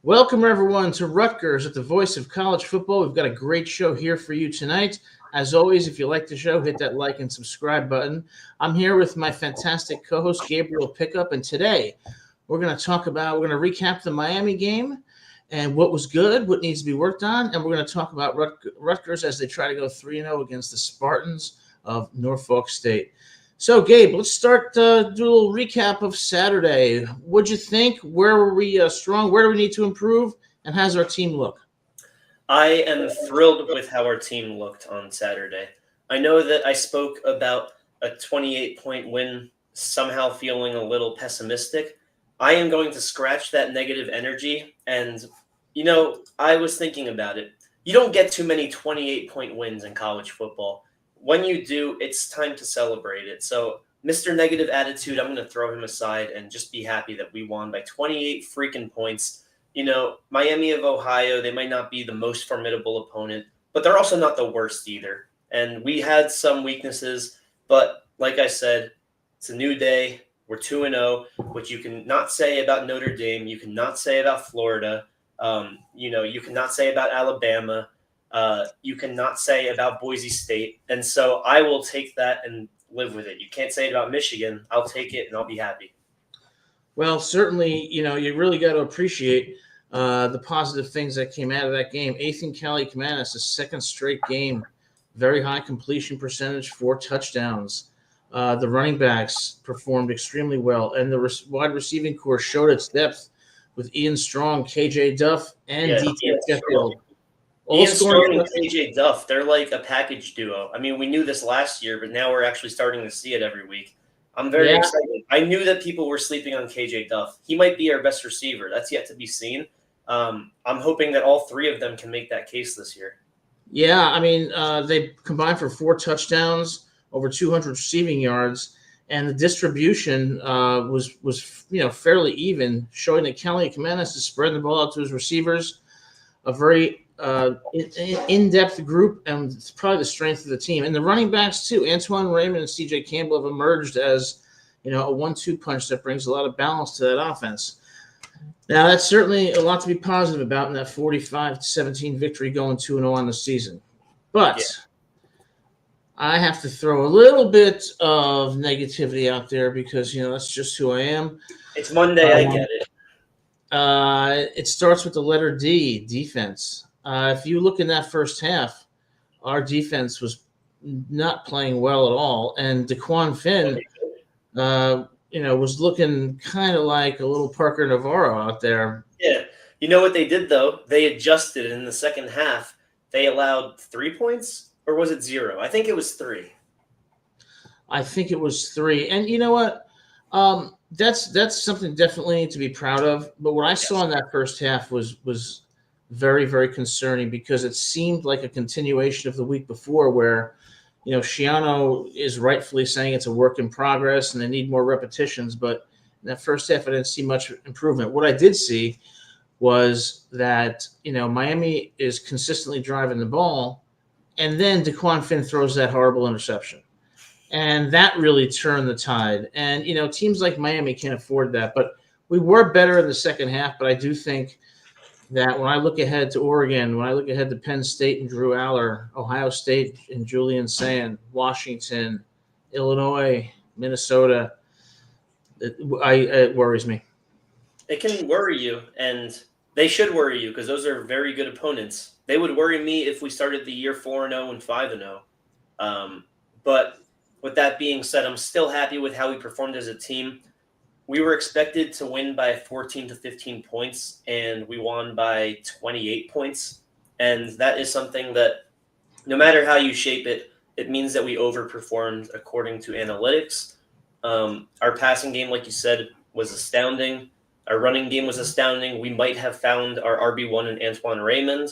Welcome, everyone, to Rutgers at the voice of college football. We've got a great show here for you tonight. As always, if you like the show, hit that like and subscribe button. I'm here with my fantastic co host, Gabriel Pickup, and today we're going to recap the Miami game and what was good, what needs to be worked on, and we're going to talk about Rutgers as they try to go 3-0 against the Spartans of Norfolk State. So, Gabe, let's start do a little recap of Saturday. What'd you think? Where were we strong? Where do we need to improve? And how's our team look? I am thrilled with how our team looked on Saturday. I know that I spoke about a 28-point win, somehow feeling a little pessimistic. I am going to scratch that negative energy. And, I was thinking about it. You don't get too many 28-point wins in college football. When you do, it's time to celebrate it. So, Mr. Negative Attitude, I'm going to throw him aside and just be happy that we won by 28 freaking points. Miami of Ohio, they might not be the most formidable opponent, but they're also not the worst either. And we had some weaknesses, but like I said, it's a new day. We're 2-0, which you can not say about Notre Dame. You cannot say about Florida. You cannot say about Alabama. You cannot say about Boise State. And so I will take that and live with it. You can't say it about Michigan. I'll take it and I'll be happy. Well, certainly, you really got to appreciate the positive things that came out of that game. Ethan Kelly Kamanis, a second straight game, very high completion percentage, 4 touchdowns. The running backs performed extremely well, and the wide receiving core showed its depth with Ian Strong, KJ Duff, and DT Sheffield. Ian Strong and KJ Duff, they're like a package duo. I mean, we knew this last year, but now we're actually starting to see it every week. I'm very excited. I knew that people were sleeping on KJ Duff. He might be our best receiver. That's yet to be seen. I'm hoping that all 3 of them can make that case this year. Yeah, I mean, they combined for 4 touchdowns, over 200 receiving yards, and the distribution was fairly even, showing that Kelly Kamanis is spreading the ball out to his receivers. A very in-depth group, and it's probably the strength of the team. And the running backs, too. Antoine Raymond and C.J. Campbell have emerged as, a 1-2 punch that brings a lot of balance to that offense. Now, that's certainly a lot to be positive about in that 45-17 victory going 2-0 on the season. But I have to throw a little bit of negativity out there because, that's just who I am. It's Monday, I get it. It starts with the letter D, defense. If you look in that first half, our defense was not playing well at all, and DeQuan Finn, was looking kind of like a little Parker Navarro out there. Yeah, you know what they did though? They adjusted in the second half. They allowed 3 points, or was it 0? I think it was 3. I think it was 3, and you know what? That's something definitely to be proud of. But what I saw in that first half was very, very concerning because it seemed like a continuation of the week before where, Schiano is rightfully saying it's a work in progress and they need more repetitions. But in that first half, I didn't see much improvement. What I did see was that, Miami is consistently driving the ball, and then DeQuan Finn throws that horrible interception. And that really turned the tide. And, teams like Miami can't afford that. But we were better in the second half. But I do think that when I look ahead to Oregon, when I look ahead to Penn State and Drew Aller, Ohio State and Julian Sand, Washington, Illinois, Minnesota, it worries me. It can worry you, and they should worry you because those are very good opponents. They would worry me if we started the year 4-0 and 5-0. But with that being said, I'm still happy with how we performed as a team. We were expected to win by 14 to 15 points, and we won by 28 points. And that is something that no matter how you shape it, it means that we overperformed according to analytics. Our passing game, like you said, was astounding. Our running game was astounding. We might have found our RB1 in Antoine Raymond,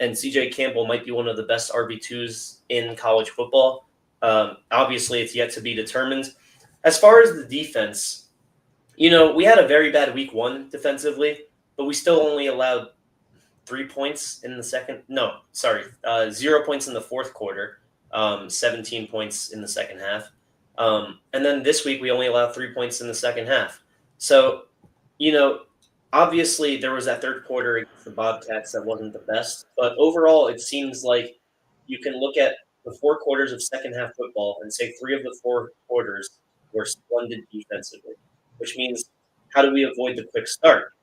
and C.J. Campbell might be one of the best RB2s in college football. Obviously, it's yet to be determined. As far as the defense, we had a very bad week 1 defensively, but we still only allowed 3 points in the second. No, sorry, 0 points in the fourth quarter, 17 points in the second half. And then this week we only allowed 3 points in the second half. So, obviously there was that third quarter against the Bobcats that wasn't the best, but overall it seems like you can look at the 4 quarters of second half football and say 3 of the 4 quarters were splendid defensively, which means how do we avoid the quick start?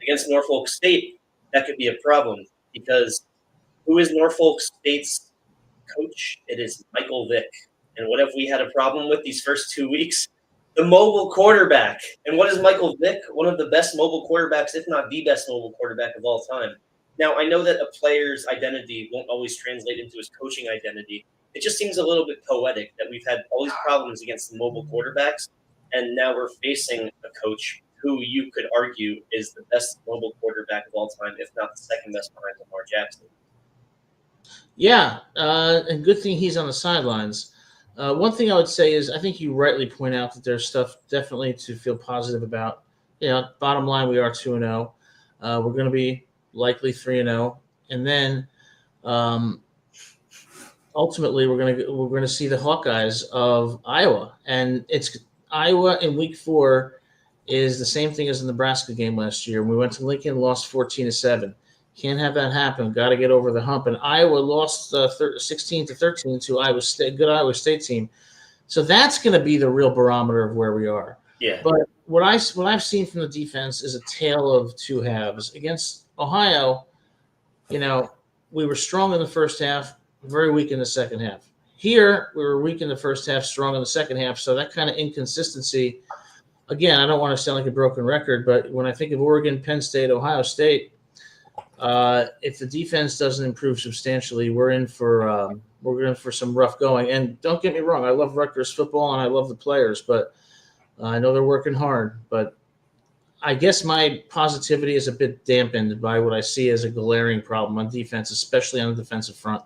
Against Norfolk State, that could be a problem because who is Norfolk State's coach? It is Michael Vick. And what have we had a problem with these first 2 weeks? The mobile quarterback. And what is Michael Vick? One of the best mobile quarterbacks, if not the best mobile quarterback of all time. Now, I know that a player's identity won't always translate into his coaching identity. It just seems a little bit poetic that we've had all these problems against the mobile quarterbacks, and now we're facing a coach who you could argue is the best mobile quarterback of all time, if not the second best behind Lamar Jackson. Yeah, and good thing he's on the sidelines. One thing I would say is I think you rightly point out that there's stuff definitely to feel positive about. Bottom line, we are 2-0. We're going to be likely 3-0, and then ultimately we're going to see the Hawkeyes of Iowa, and it's Iowa in Week 4 is the same thing as the Nebraska game last year. We went to Lincoln, lost 14-7. Can't have that happen. Got to get over the hump. And Iowa lost 16-13 to Iowa State, good Iowa State team. So that's going to be the real barometer of where we are. Yeah. But what I've seen from the defense is a tale of two halves. Against Ohio, we were strong in the first half, very weak in the second half. Here, we were weak in the first half, strong in the second half. So that kind of inconsistency. Again, I don't want to sound like a broken record, but when I think of Oregon, Penn State, Ohio State, if the defense doesn't improve substantially, we're in for some rough going. And don't get me wrong, I love Rutgers football and I love the players, but I know they're working hard. But I guess my positivity is a bit dampened by what I see as a glaring problem on defense, especially on the defensive front.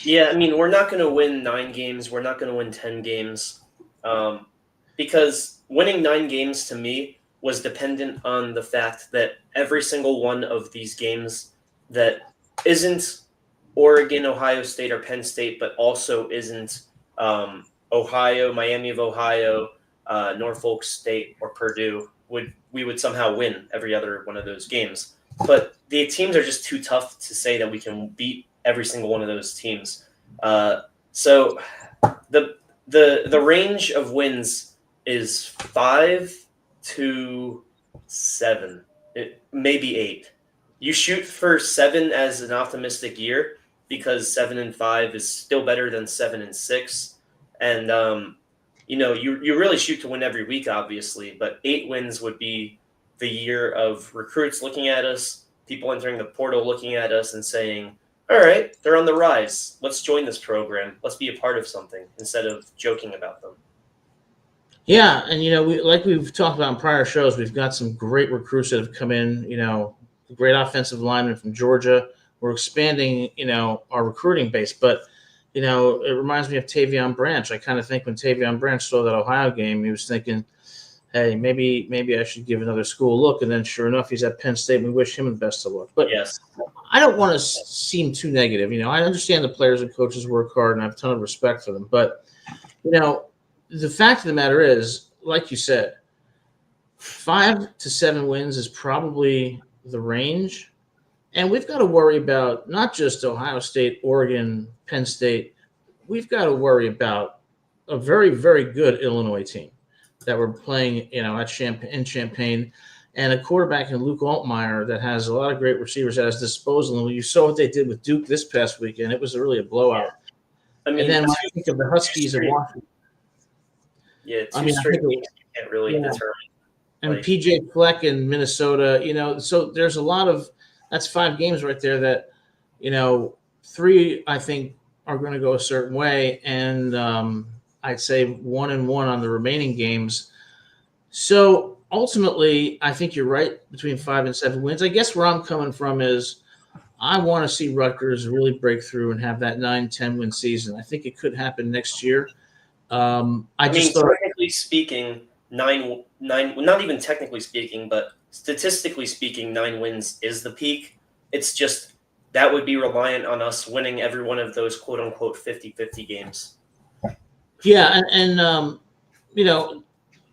Yeah, I mean, we're not going to win 9 games. We're not going to win 10 games because winning 9 games to me was dependent on the fact that every single one of these games that isn't Oregon, Ohio State, or Penn State, but also isn't Ohio, Miami of Ohio, Norfolk State, or Purdue, we would somehow win every other one of those games. But the teams are just too tough to say that we can beat every single one of those teams. So the range of wins is 5 to 7, maybe 8. You shoot for 7 as an optimistic year because 7-5 is still better than 7-6, and you really shoot to win every week, obviously. But 8 wins would be the year of recruits looking at us, people entering the portal looking at us and saying, "All right, they're on the rise. Let's join this program. Let's be a part of something," instead of joking about them. Yeah, and we've talked about in prior shows, we've got some great recruits that have come in. Great offensive linemen from Georgia. We're expanding, our recruiting base. But it reminds me of Tavion Branch. I kind of think when Tavion Branch saw that Ohio game, he was thinking, "Hey, maybe I should give another school a look." And then, sure enough, he's at Penn State. And we wish him the best of luck. But yes, I don't want to seem too negative. I understand the players and coaches work hard, and I have a ton of respect for them. But the fact of the matter is, like you said, 5 to 7 wins is probably the range. And we've got to worry about not just Ohio State, Oregon, Penn State. We've got to worry about a very, very good Illinois team that we're playing, in Champaign, and a quarterback in Luke Altmaier that has a lot of great receivers at his disposal. And you saw what they did with Duke this past weekend. It was really a blowout. I mean, and then when I think of the Huskies of Washington. Yeah, two straight games you can't really determine. And PJ Fleck in Minnesota, so there's a lot of – that's 5 games right there that, 3 I think are going to go a certain way, and I'd say 1-1 on the remaining games. So ultimately, I think you're right between 5 and 7 wins. I guess where I'm coming from is I want to see Rutgers really break through and have that 9-10 win season. I think it could happen next year. Technically speaking, 9, not even technically speaking, but statistically speaking, 9 wins is the peak. It's just that would be reliant on us winning every one of those quote unquote 50-50 games. Yeah. And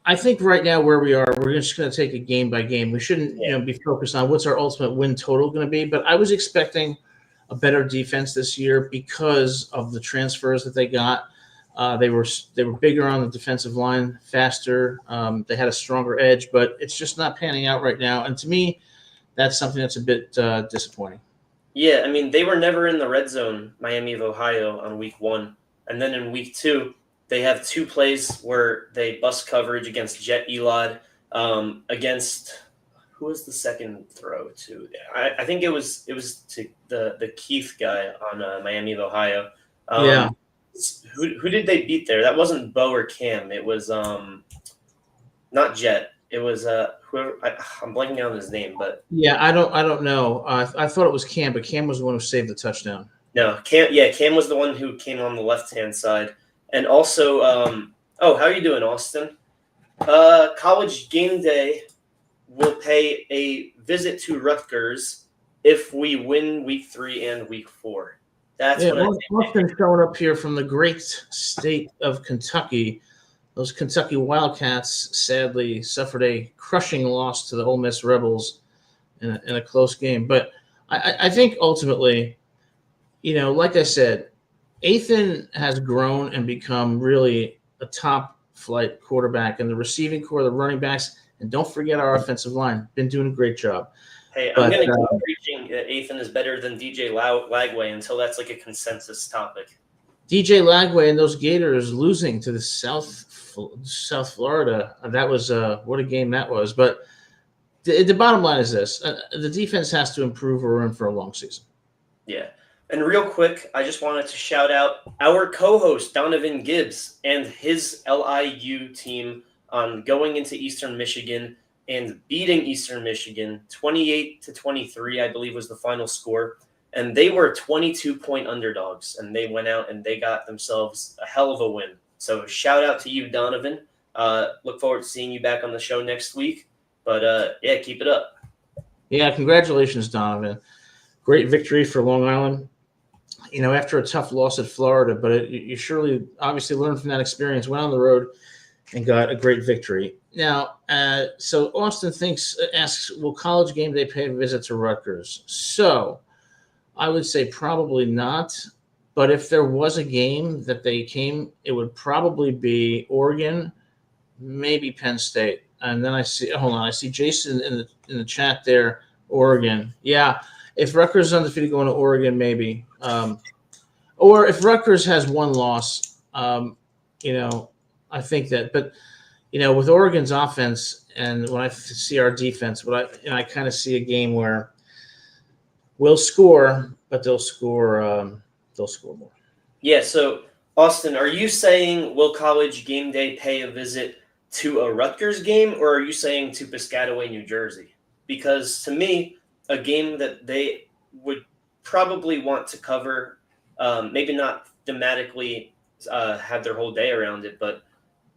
I think right now where we are, we're just going to take it game by game. We shouldn't, be focused on what's our ultimate win total going to be. But I was expecting a better defense this year because of the transfers that they got. They were bigger on the defensive line, faster. They had a stronger edge, but it's just not panning out right now. And to me, that's something that's a bit disappointing. Yeah, I mean, they were never in the red zone, Miami of Ohio, on week 1. And then in week 2, they have 2 plays where they bust coverage against Jet Elod, against who was the second throw to? I think it was to the Keith guy on Miami of Ohio. Yeah. Who did they beat there? That wasn't Bo or Cam. It was not Jet. It was whoever. I'm blanking on his name, but yeah, I don't know. I thought it was Cam, but Cam was the one who saved the touchdown. No, Cam. Yeah, Cam was the one who came on the left-hand side, and also, how are you doing, Austin? College Game Day will pay a visit to Rutgers if we win week 3 and week 4. That's what I think. Austin showing up here from the great state of Kentucky. Those Kentucky Wildcats sadly suffered a crushing loss to the Ole Miss Rebels in a close game. But I think ultimately, like I said, Ethan has grown and become really a top flight quarterback, and the receiving core, the running backs, and don't forget our offensive line, been doing a great job. Hey, I'm going to keep preaching that Ethan is better than DJ Lagway until that's like a consensus topic. DJ Lagway and those Gators losing to the South Florida, that was what a game that was. But the bottom line is this: the defense has to improve, or we're in for a long season. Yeah. And real quick, I just wanted to shout out our co-host, Donovan Gibbs, and his LIU team on going into Eastern Michigan and beating Eastern Michigan 28-23, I believe was the final score. And they were 22-point underdogs, and they went out and they got themselves a hell of a win. So shout out to you, Donovan. Look forward to seeing you back on the show next week. But, keep it up. Yeah, congratulations, Donovan. Great victory for Long Island. After a tough loss at Florida, but you surely obviously learned from that experience, went on the road and got a great victory. Now, so Austin asks, will College Game Day pay a visit to Rutgers? So I would say probably not. But if there was a game that they came, it would probably be Oregon, maybe Penn State. And then I see Jason in the chat there, Oregon. Yeah, if Rutgers is undefeated going to Oregon, maybe. Or if Rutgers has one loss, I think that. But, with Oregon's offense and when I see our defense, I kind of see a game where we'll score, but they'll score more. Yeah, so, Austin, are you saying will College Game Day pay a visit to a Rutgers game, or are you saying to Piscataway, New Jersey? Because to me, a game that they would probably want to cover, maybe not thematically have their whole day around it, but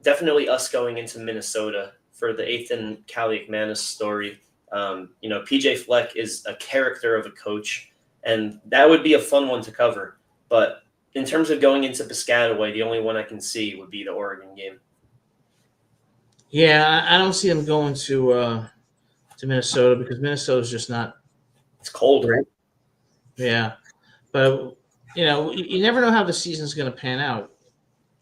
definitely us going into Minnesota for the Ethan Kaliakmanis story. PJ Fleck is a character of a coach, and that would be a fun one to cover. But in terms of going into Piscataway, the only one I can see would be the Oregon game. Yeah, I don't see them going to Minnesota because Minnesota's just not. It's cold, right? Yeah, but you never know how the season's going to pan out.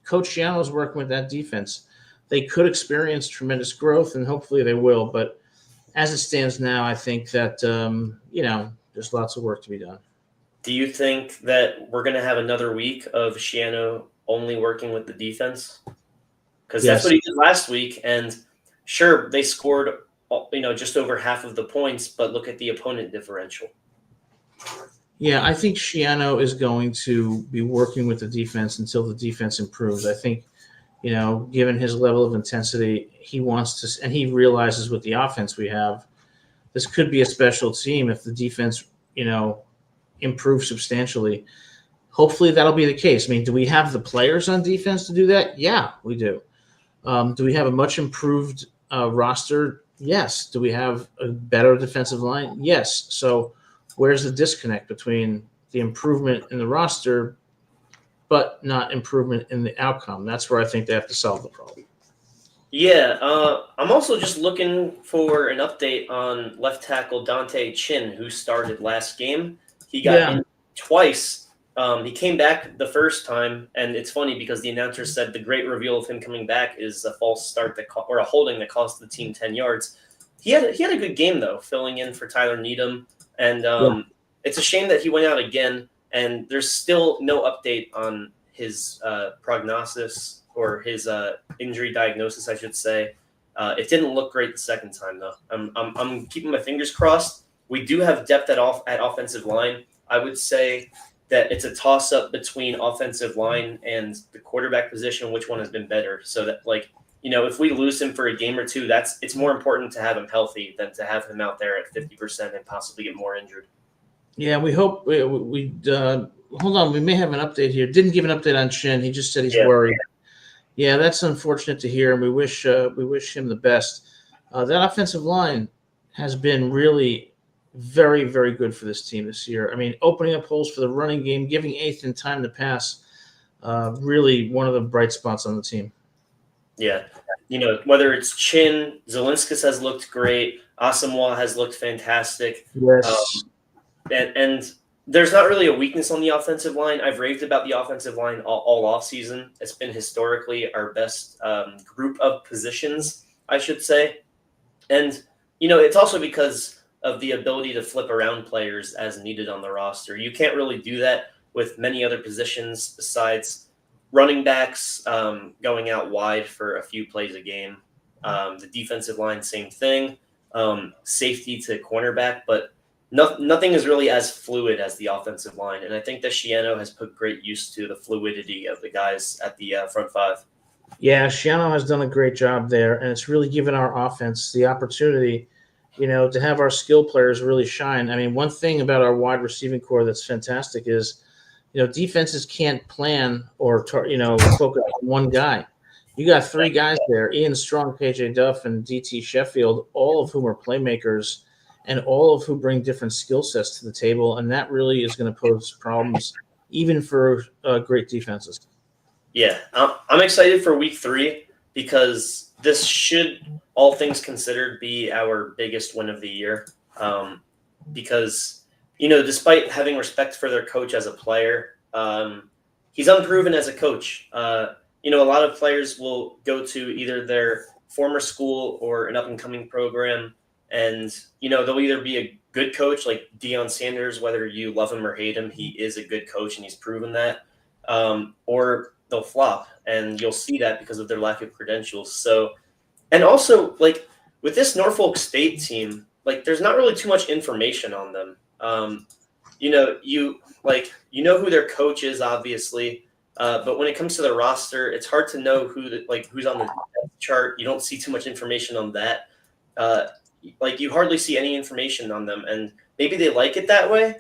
Coach Giano's working with that defense. They could experience tremendous growth, and hopefully they will. But as it stands now, I think that there's lots of work to be done. Do you think that we're going to have another week of Schiano only working with the defense? Because that's what he did last week, and sure, they scored just over half of the points, but look at the opponent differential. Yeah, I think Schiano is going to be working with the defense until the defense improves. I think, given his level of intensity, he wants to, and he realizes with the offense we have, this could be a special team if the defense, improves substantially. Hopefully that'll be the case. I mean, do we have the players on defense to do that? Yeah, we do. Do we have a much improved roster? Yes. Do we have a better defensive line? Yes. So where's the disconnect between the improvement in the roster but not improvement in the outcome? That's where I think they have to solve the problem. Yeah, I'm also just looking for an update on left tackle Dante Chin, who started last game. He got Yeah, in twice. He came back the first time, and it's funny because the announcer said the great reveal of him coming back is a false start or a holding that cost the team 10 yards. He had a good game though, filling in for Tyler Needham, and yeah. it's a shame that he went out again. And there's still no update on his prognosis or his injury diagnosis, I should say. It didn't look great the second time, though. I'm keeping my fingers crossed. We do have depth at offensive line. I would say that it's a toss up between offensive line and the quarterback position, which one has been better. So that, like, if we lose him for a game or two, it's more important to have him healthy than to have him out there at 50% and possibly get more injured. Yeah, we hope we hold on. We may have an update here. Didn't give an update on Shin. He just said he's Yeah. worried. Yeah, that's unfortunate to hear, and we wish him the best. That offensive line has been really very, very good for this team this year. I mean, opening up holes for the running game, giving Ethan time to pass. Really, one of the bright spots on the team. Yeah. Whether it's Chin, Zelinskis has looked great. Asamoah has looked fantastic. Yes. And there's not really a weakness on the offensive line. I've raved about the offensive line all off season. It's been historically our best group of positions, I should say. And, it's also because of the ability to flip around players as needed on the roster. You can't really do that with many other positions besides running backs going out wide for a few plays a game. The defensive line, same thing. Safety to cornerback, but nothing is really as fluid as the offensive line. And I think that Shiano has put great use to the fluidity of the guys at the front five. Yeah, Shiano has done a great job there, and it's really given our offense the opportunity, to have our skill players really shine. I mean, one thing about our wide receiving core that's fantastic is, defenses can't plan or focus on one guy. You got three guys there: Ian Strong, KJ Duff, and DT Sheffield, all of whom are playmakers, and all of who bring different skill sets to the table, and that really is going to pose problems even for great defenses. Yeah, I'm excited for week 3 because this should, all things considered, be our biggest win of the year. Because, despite having respect for their coach as a player, he's unproven as a coach. A lot of players will go to either their former school or an up-and-coming program, and, they'll either be a good coach like Deion Sanders, whether you love him or hate him, he is a good coach and he's proven that, or they'll flop, and you'll see that because of their lack of credentials. So, and also, like, with this Norfolk State team, like, there's not really too much information on them. You know who their coach is, obviously, but when it comes to the roster, it's hard to know who's on the depth chart. You don't see too much information on that. You hardly see any information on them, and maybe they like it that way.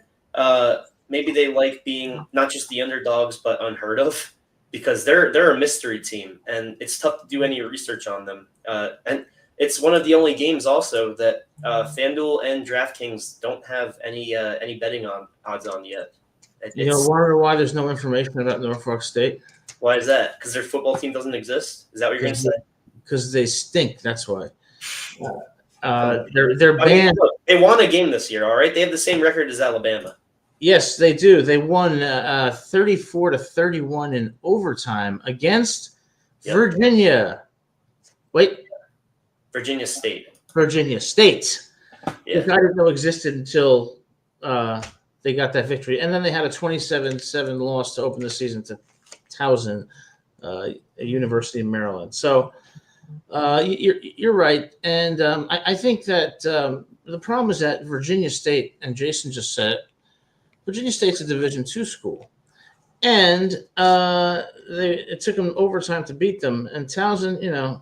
Maybe they like being not just the underdogs, but unheard of, because they're a mystery team, and it's tough to do any research on them. And it's one of the only games also that FanDuel and DraftKings don't have any betting odds on yet. Wonder why there's no information about Norfolk State? Why is that? Because their football team doesn't exist? Is that what you're going to say? Because they stink. That's why. They're banned. Look, they won a game this year. All right, they have the same record as Alabama. Yes, they do. They won 34-31 in overtime against Virginia. Wait. Virginia State. Virginia State. Yeah. Which I didn't know existed until they got that victory. And then they had a 27-7 loss to open the season to Towson, a University of Maryland. So you're right. And I think that the problem is that Virginia State, and Jason just said it, Virginia State's a Division II school, and it took them overtime to beat them. And Towson,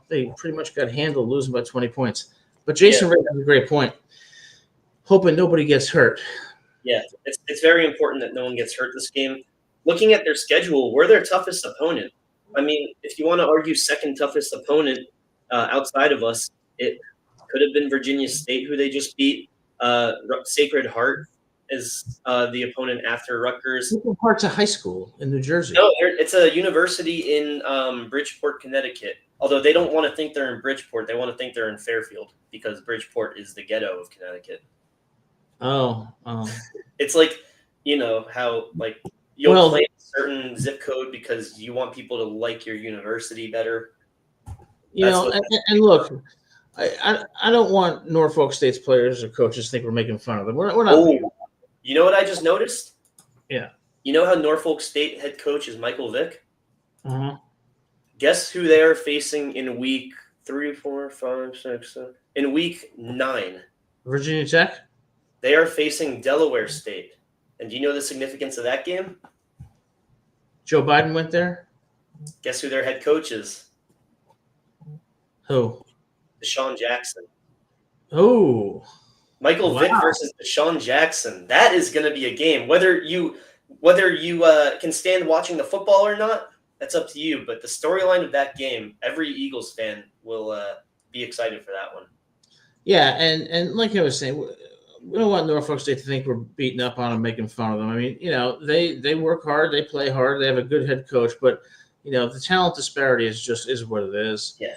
they pretty much got handled, losing by 20 points. But Jason raised a great point, hoping nobody gets hurt. Yeah, it's very important that no one gets hurt this game. Looking at their schedule, we're their toughest opponent. I mean, if you want to argue second toughest opponent outside of us, it could have been Virginia State, who they just beat. Sacred Heart is the opponent after Rutgers. Sacred Heart's a high school in New Jersey. No, it's a university in Bridgeport, Connecticut. Although they don't want to think they're in Bridgeport, they want to think they're in Fairfield because Bridgeport is the ghetto of Connecticut. Oh. It's like, how like you'll Well, claim a certain zip code because you want people to like your university better. That's what. and look, I don't want Norfolk State's players or coaches to think we're making fun of them. We're not. Oh, you know what I just noticed? Yeah. You know how Norfolk State head coach is Michael Vick? Uh-huh. Guess who they are facing in week 3, 4, 5, 6, 7? In week 9. Virginia Tech? They are facing Delaware State. And do you know the significance of that game? Joe Biden went there? Guess who their head coach is? Who? Deshaun Jackson. Oh. Michael Vick versus Deshaun Jackson. That is going to be a game. Whether you can stand watching the football or not, that's up to you. But the storyline of that game, every Eagles fan will be excited for that one. Yeah, and like I was saying, we don't want Norfolk State to think we're beating up on them, making fun of them. I mean, they work hard, they play hard, they have a good head coach, but the talent disparity is what it is. Yeah.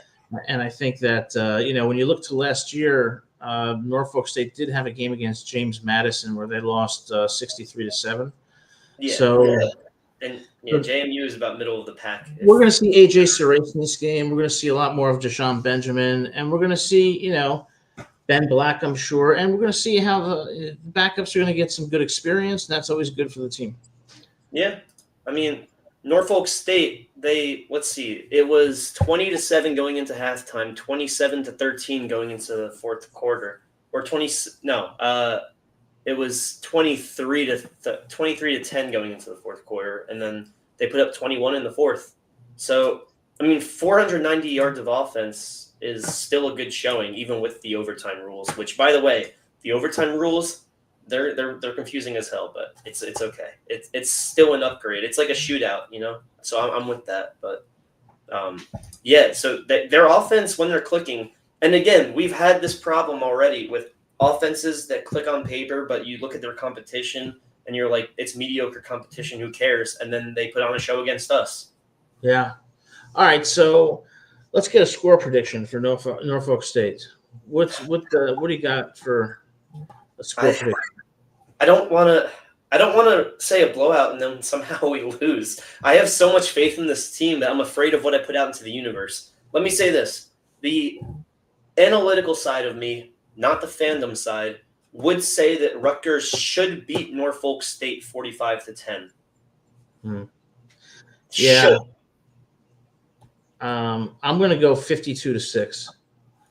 And I think that when you look to last year, Norfolk State did have a game against James Madison where they lost 63-7. Yeah. So. Yeah. And JMU is about middle of the pack. We're going to see AJ Serace in this game. We're going to see a lot more of Deshaun Benjamin, and we're going to see Ben Black, I'm sure, and we're going to see how the backups are going to get some good experience, and that's always good for the team. Yeah, I mean Norfolk State. Let's see, it was 20-7 going into halftime, 27-13 going into the fourth quarter, or it was 23-10 going into the fourth quarter, and then they put up 21 in the fourth. So, 490 yards of offense is still a good showing, even with the overtime rules. Which, by the way, the overtime rules they're confusing as hell, but it's okay. It's still an upgrade. It's like a shootout, So I'm with that. But so their offense when they're clicking, and again, we've had this problem already with offenses that click on paper, but you look at their competition and you're like, it's mediocre competition. Who cares? And then they put on a show against us. Yeah. All right. So let's get a score prediction for Norfolk State. What do you got for a score prediction? I don't want to say a blowout and then somehow we lose. I have so much faith in this team that I'm afraid of what I put out into the universe. Let me say this: the analytical side of me, not the fandom side, would say that Rutgers should beat Norfolk State 45-10. Yeah. Should. I'm going to go 52-6.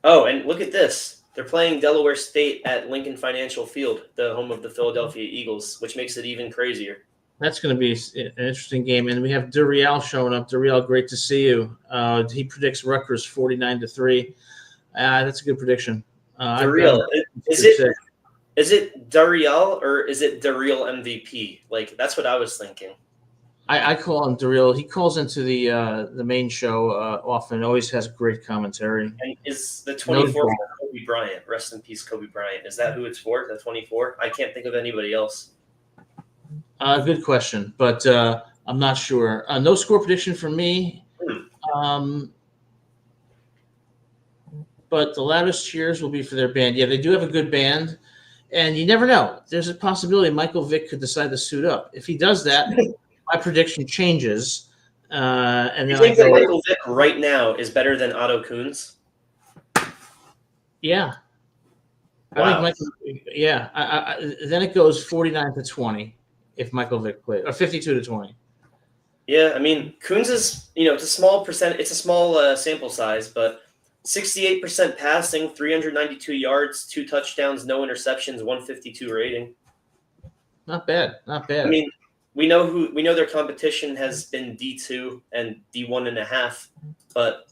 Oh, and look at this. They're playing Delaware State at Lincoln Financial Field, the home of the Philadelphia Eagles, which makes it even crazier. That's going to be an interesting game. And we have Duriel showing up. Duriel, great to see you. He predicts Rutgers 49-3. That's a good prediction. Duriel, is it Duriel or is it Duriel MVP? Like, that's what I was thinking. I call him Duriel. He calls into the main show often. Always has great commentary. And is the 24 for Kobe Bryant? Rest in peace, Kobe Bryant. Is that who it's for? The 24? I can't think of anybody else. Good question, but I'm not sure. No score prediction for me. But the loudest cheers will be for their band. Yeah, they do have a good band, and you never know. There's a possibility Michael Vick could decide to suit up. If he does that, my prediction changes. And you then think that Michael Vick right now is better than Otto Kuhns? Yeah. Wow. I think Michael. Yeah. Then it goes 49-20 if Michael Vick plays, or 52-20. Yeah, Kuhns is it's a small percent. It's a small sample size, but 68% passing, 392 yards, 2 touchdowns, no interceptions, 152 rating. Not bad. We know their competition has been D2 and D1.5, but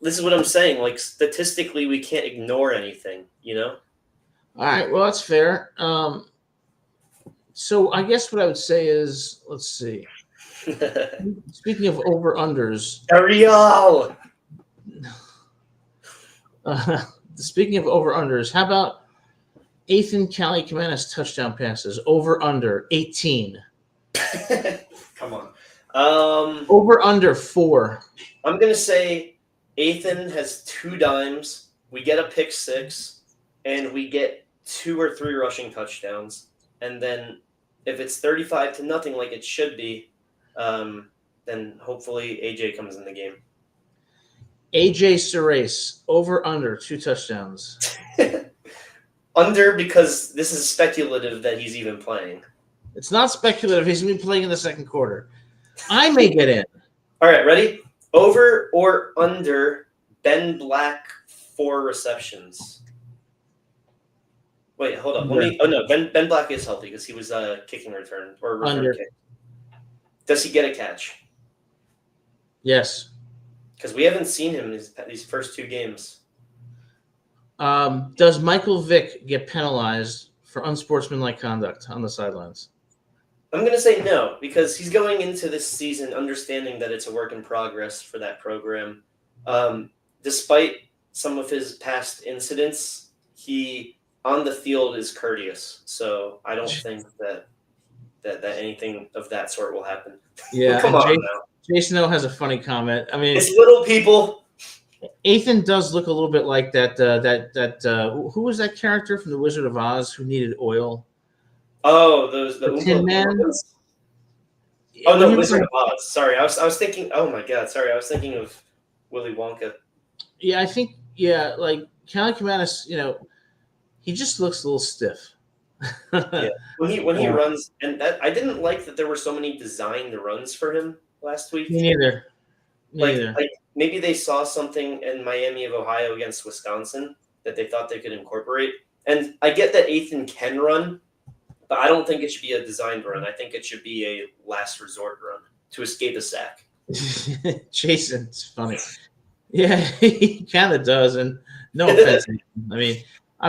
this is what I'm saying. Like, statistically, we can't ignore anything. All right. Well, that's fair. So I guess what I would say is, let's see. Speaking of over-unders. Ariel! Speaking of over-unders, how about Ethan Kaliakmanis touchdown passes? Over-under 18. Come on. Over-under 4. I'm going to say Ethan has 2 dimes. We get a pick 6, and we get 2 or 3 rushing touchdowns. And then if it's 35-0 like it should be, then hopefully AJ comes in the game. AJ Serace, over under 2 touchdowns. Under, because this is speculative that he's even playing. It's not speculative. He's going to be playing in the second quarter. I may get in. All right, ready? Over or under Ben Black 4 receptions? Wait, hold up. Ben Black is healthy because he was kicking return or return Under. kick. Does he get a catch? Yes. Because we haven't seen him in these first 2 games. Does Michael Vick get penalized for unsportsmanlike conduct on the sidelines? I'm going to say no, because he's going into this season understanding that it's a work in progress for that program. Despite some of his past incidents, he on the field is courteous. So I don't think that anything of that sort will happen. Yeah, Come on now. Jason O has a funny comment. I mean, it's little people. Ethan does look a little bit like that. Who was that character from The Wizard of Oz who needed oil? Oh, the Tin Man. Oh no, Wizard of Oz. Sorry, I was thinking. Oh my God, sorry, I was thinking of Willy Wonka. Yeah, I think like Cali Kamanis, he just looks a little stiff. Yeah. When he runs, and that I didn't like that there were so many designed runs for him last week. Me neither. Like maybe they saw something in Miami of Ohio against Wisconsin that they thought they could incorporate. And I get that Ethan can run, but I don't think it should be a designed run. I think it should be a last resort run to escape a sack. Jason, it's funny. Yeah, he kind of does. And no offense. I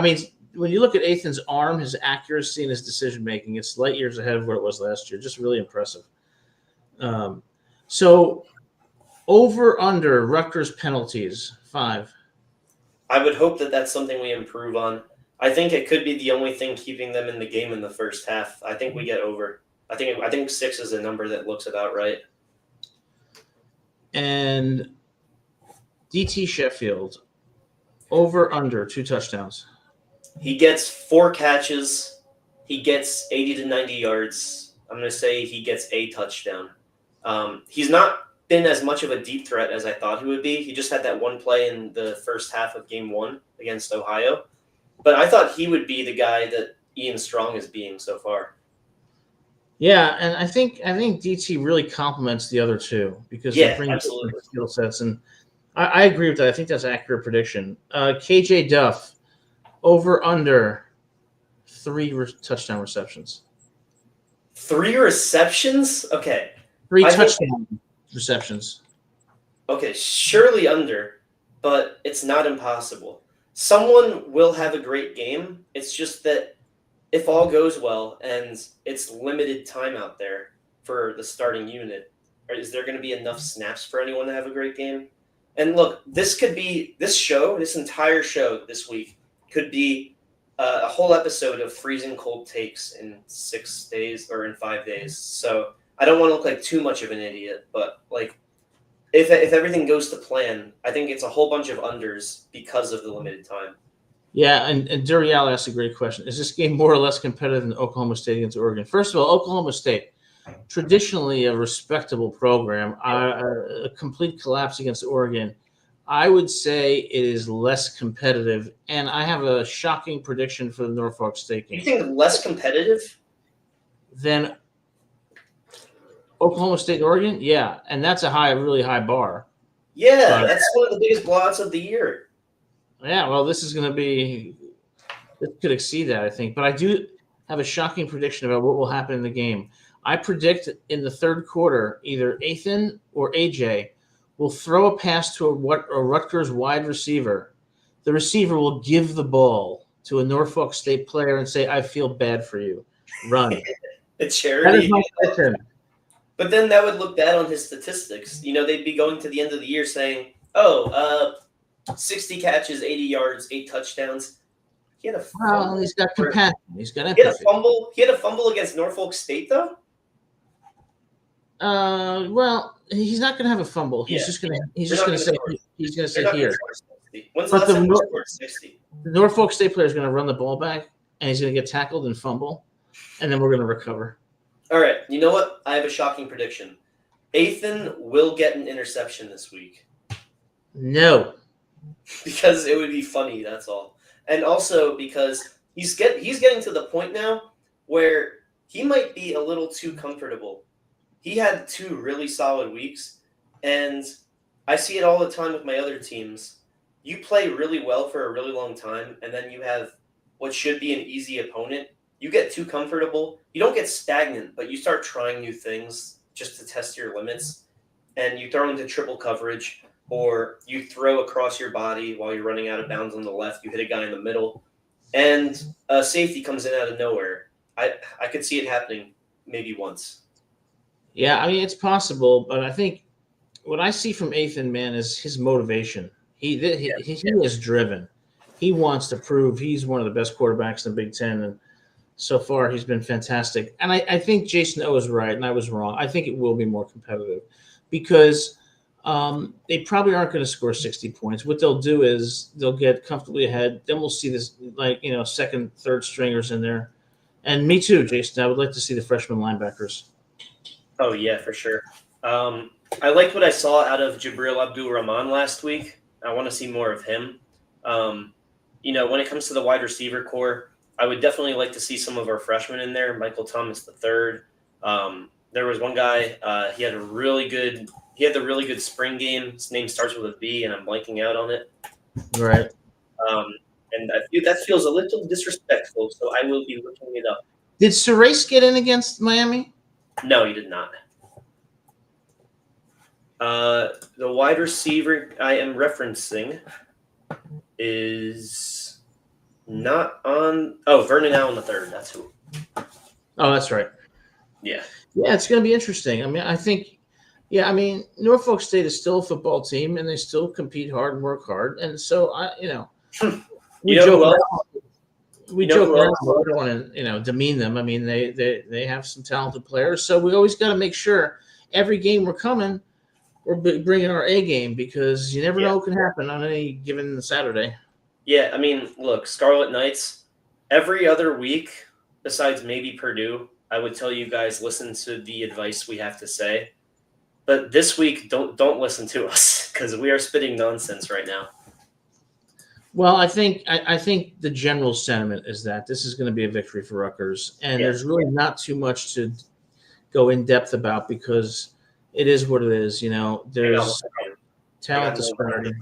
mean, when you look at Ethan's arm, his accuracy and his decision making, it's light years ahead of where it was last year. Just really impressive. So over under Rutgers penalties 5. I would hope that that's something we improve on. I think it could be the only thing keeping them in the game in the first half. I think we get over. I think 6 is a number that looks about right. And DT Sheffield, over under 2 touchdowns. He gets 4 catches. He gets 80 to 90 yards. I'm going to say he gets a touchdown. He's not been as much of a deep threat as I thought he would be. He just had that one play in the first half of game 1 against Ohio. But I thought he would be the guy that Ian Strong is being so far. Yeah, and I think DT really complements the other 2 because they bring different skill sets. And I agree with that. I think that's an accurate prediction. KJ Duff, over under 3 touchdown receptions. 3 receptions? Okay. 3 touchdown receptions. Okay, surely under, but it's not impossible. Someone will have a great game. It's just that if all goes well and it's limited time out there for the starting unit, is there going to be enough snaps for anyone to have a great game? And look, this entire show this week could be a whole episode of freezing cold takes in 6 days or in 5 days. So I don't want to look like too much of an idiot, but like if everything goes to plan, I think it's a whole bunch of unders because of the limited time. Yeah, and Duriel asked a great question. Is this game more or less competitive than Oklahoma State against Oregon? First of all, Oklahoma State, traditionally a respectable program, a complete collapse against Oregon. I would say it is less competitive, and I have a shocking prediction for the Norfolk State game. You think less competitive than Oklahoma State and Oregon? Yeah, and that's a really high bar. Yeah, that's one of the biggest blowouts of the year. Yeah, well, this could exceed that, I think. But I do have a shocking prediction about what will happen in the game. I predict in the third quarter, either Ethan or AJ will throw a pass to a Rutgers wide receiver. The receiver will give the ball to a Norfolk State player and say, "I feel bad for you. Run." It's charity. That is my prediction. But then that would look bad on his statistics. They'd be going to the end of the year saying, 60 catches, 80 yards, 8 touchdowns. He had a fumble. Well, he's got compassion. He's got empathy. empathy. He had a fumble against Norfolk State, though? Well, he's not going to have a fumble. He's Yeah. just going to he's They're just not going to gonna say score. he's going to They're say not going here. to score 60. When's the But last time they scored 60? The Norfolk State player is going to run the ball back, and he's going to get tackled and fumble, and then we're going to recover. All right. You know what? I have a shocking prediction. Ethan will get an interception this week No. because it would be funny. That's all. And also because he's getting to the point now where he might be a little too comfortable. He had 2 really solid weeks, and I see it all the time with my other teams. You play really well for a really long time, and then you have what should be an easy opponent. You get too comfortable. You don't get stagnant, but you start trying new things just to test your limits, and you throw into triple coverage, or you throw across your body while you're running out of bounds on the left. You hit a guy in the middle, and a safety comes in out of nowhere. I could see it happening maybe once. Yeah, I mean, it's possible, but I think what I see from Ethan, man, is his motivation. He is driven. He wants to prove he's one of the best quarterbacks in the Big Ten, and so far he's been fantastic. And I think Jason O is right, and I was wrong. I think it will be more competitive because they probably aren't going to score 60 points. What they'll do is they'll get comfortably ahead. Then we'll see this, second, third stringers in there. And me too, Jason. I would like to see the freshman linebackers. Oh, yeah, for sure. I liked what I saw out of Jabril Abdul-Rahman last week. I want to see more of him. When it comes to the wide receiver core, I would definitely like to see some of our freshmen in there. Michael Thomas III. There was one guy. He had the really good spring game. His name starts with a V, and I'm blanking out on it. Right. And I feel that feels a little disrespectful, so I will be looking it up. Did Surace get in against Miami? No, he did not. The wide receiver I am referencing is not on. Oh, Vernon Allen III. That's who. Oh, that's right. Yeah. Yeah, it's going to be interesting. I mean, Norfolk State is still a football team, and they still compete hard and work hard. And so, we joke around. We don't want to, demean them. I mean, they have some talented players, so we always got to make sure every game we're coming, we're bringing our A game because you never know what can happen on any given Saturday. Yeah, I mean, look, Scarlet Knights, every other week, besides maybe Purdue, I would tell you guys listen to the advice we have to say. But this week, don't listen to us because we are spitting nonsense right now. Well, I think the general sentiment is that this is going to be a victory for Rutgers, and there's really not too much to go in depth about because it is what it is. There's talent disparity.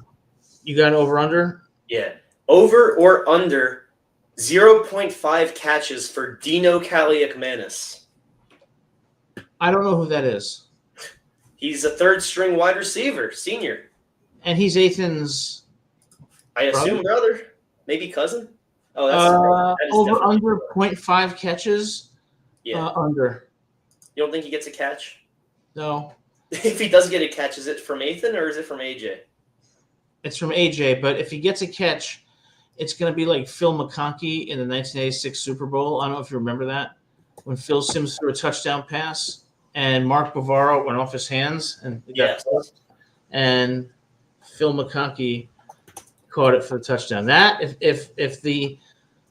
You got an over/under? Yeah, over or under 0.5 catches for Dino Kaliakmanis. I don't know who that is. He's a third-string wide receiver, senior, and he's Ethan's. I assume brother, maybe cousin. Oh, that's over under 0.5 catches. Yeah, under. You don't think he gets a catch? No. If he does get a catch, is it from Ethan or is it from AJ? It's from AJ, but if he gets a catch, it's going to be like Phil McConkey in the 1986 Super Bowl. I don't know if you remember that when Phil Simms threw a touchdown pass and Mark Bavaro went off his hands and and Phil McConkey caught it for the touchdown. That if the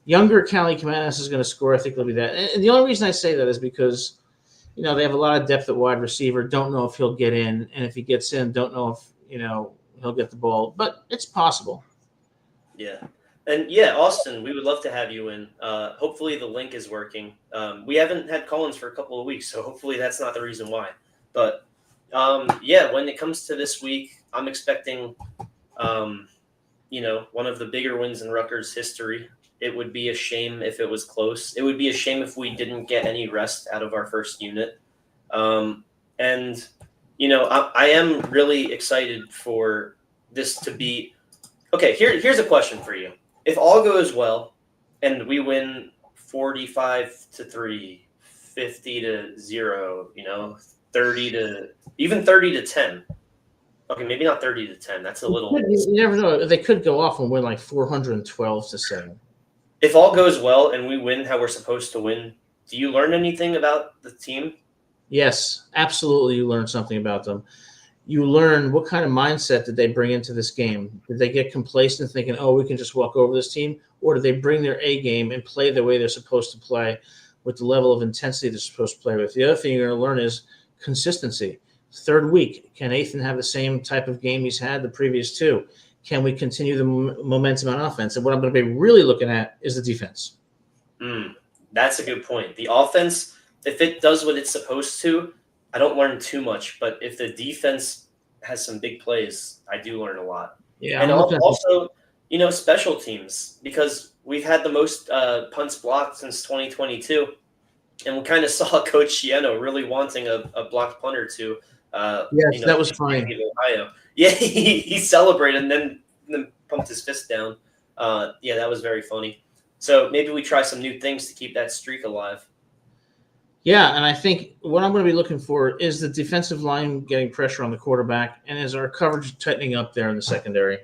younger Kaliakmanis is going to score, I think it'll be that. And the only reason I say that is because they have a lot of depth at wide receiver. Don't know if he'll get in, and if he gets in, don't know if he'll get the ball. But it's possible. Yeah, and Austin, we would love to have you in. Hopefully the link is working. We haven't had call-ins for a couple of weeks, so hopefully that's not the reason why. But when it comes to this week, I'm expecting. One of the bigger wins in Rutgers history. It would be a shame if it was close. It would be a shame if we didn't get any rest out of our first unit. I am really excited for this to be – okay, here's a question for you. If all goes well and we win 45-3, 50-0, 30-10 – okay, maybe not 30-10. That's a little. You never know. They could go off and win like 412-7. If all goes well and we win how we're supposed to win, do you learn anything about the team? Yes, absolutely. You learn something about them. You learn what kind of mindset did they bring into this game. Did they get complacent thinking, oh, we can just walk over this team? Or do they bring their A game and play the way they're supposed to play with the level of intensity they're supposed to play with? The other thing you're going to learn is consistency. Third week, can Ethan have the same type of game he's had the previous two? Can we continue the momentum on offense? And what I'm going to be really looking at is the defense. That's a good point. The offense, if it does what it's supposed to, I don't learn too much. But if the defense has some big plays, I do learn a lot. Yeah, And I'm looking at also, special teams, because we've had the most punts blocked since 2022. And we kind of saw Coach Shieno really wanting a blocked punt or two. yes, that was funny. Ohio. Yeah, he celebrated and then pumped his fist down. Yeah, that was very funny. So maybe we try some new things to keep that streak alive. Yeah, and I think what I'm going to be looking for is the defensive line getting pressure on the quarterback, and is our coverage tightening up there in the secondary?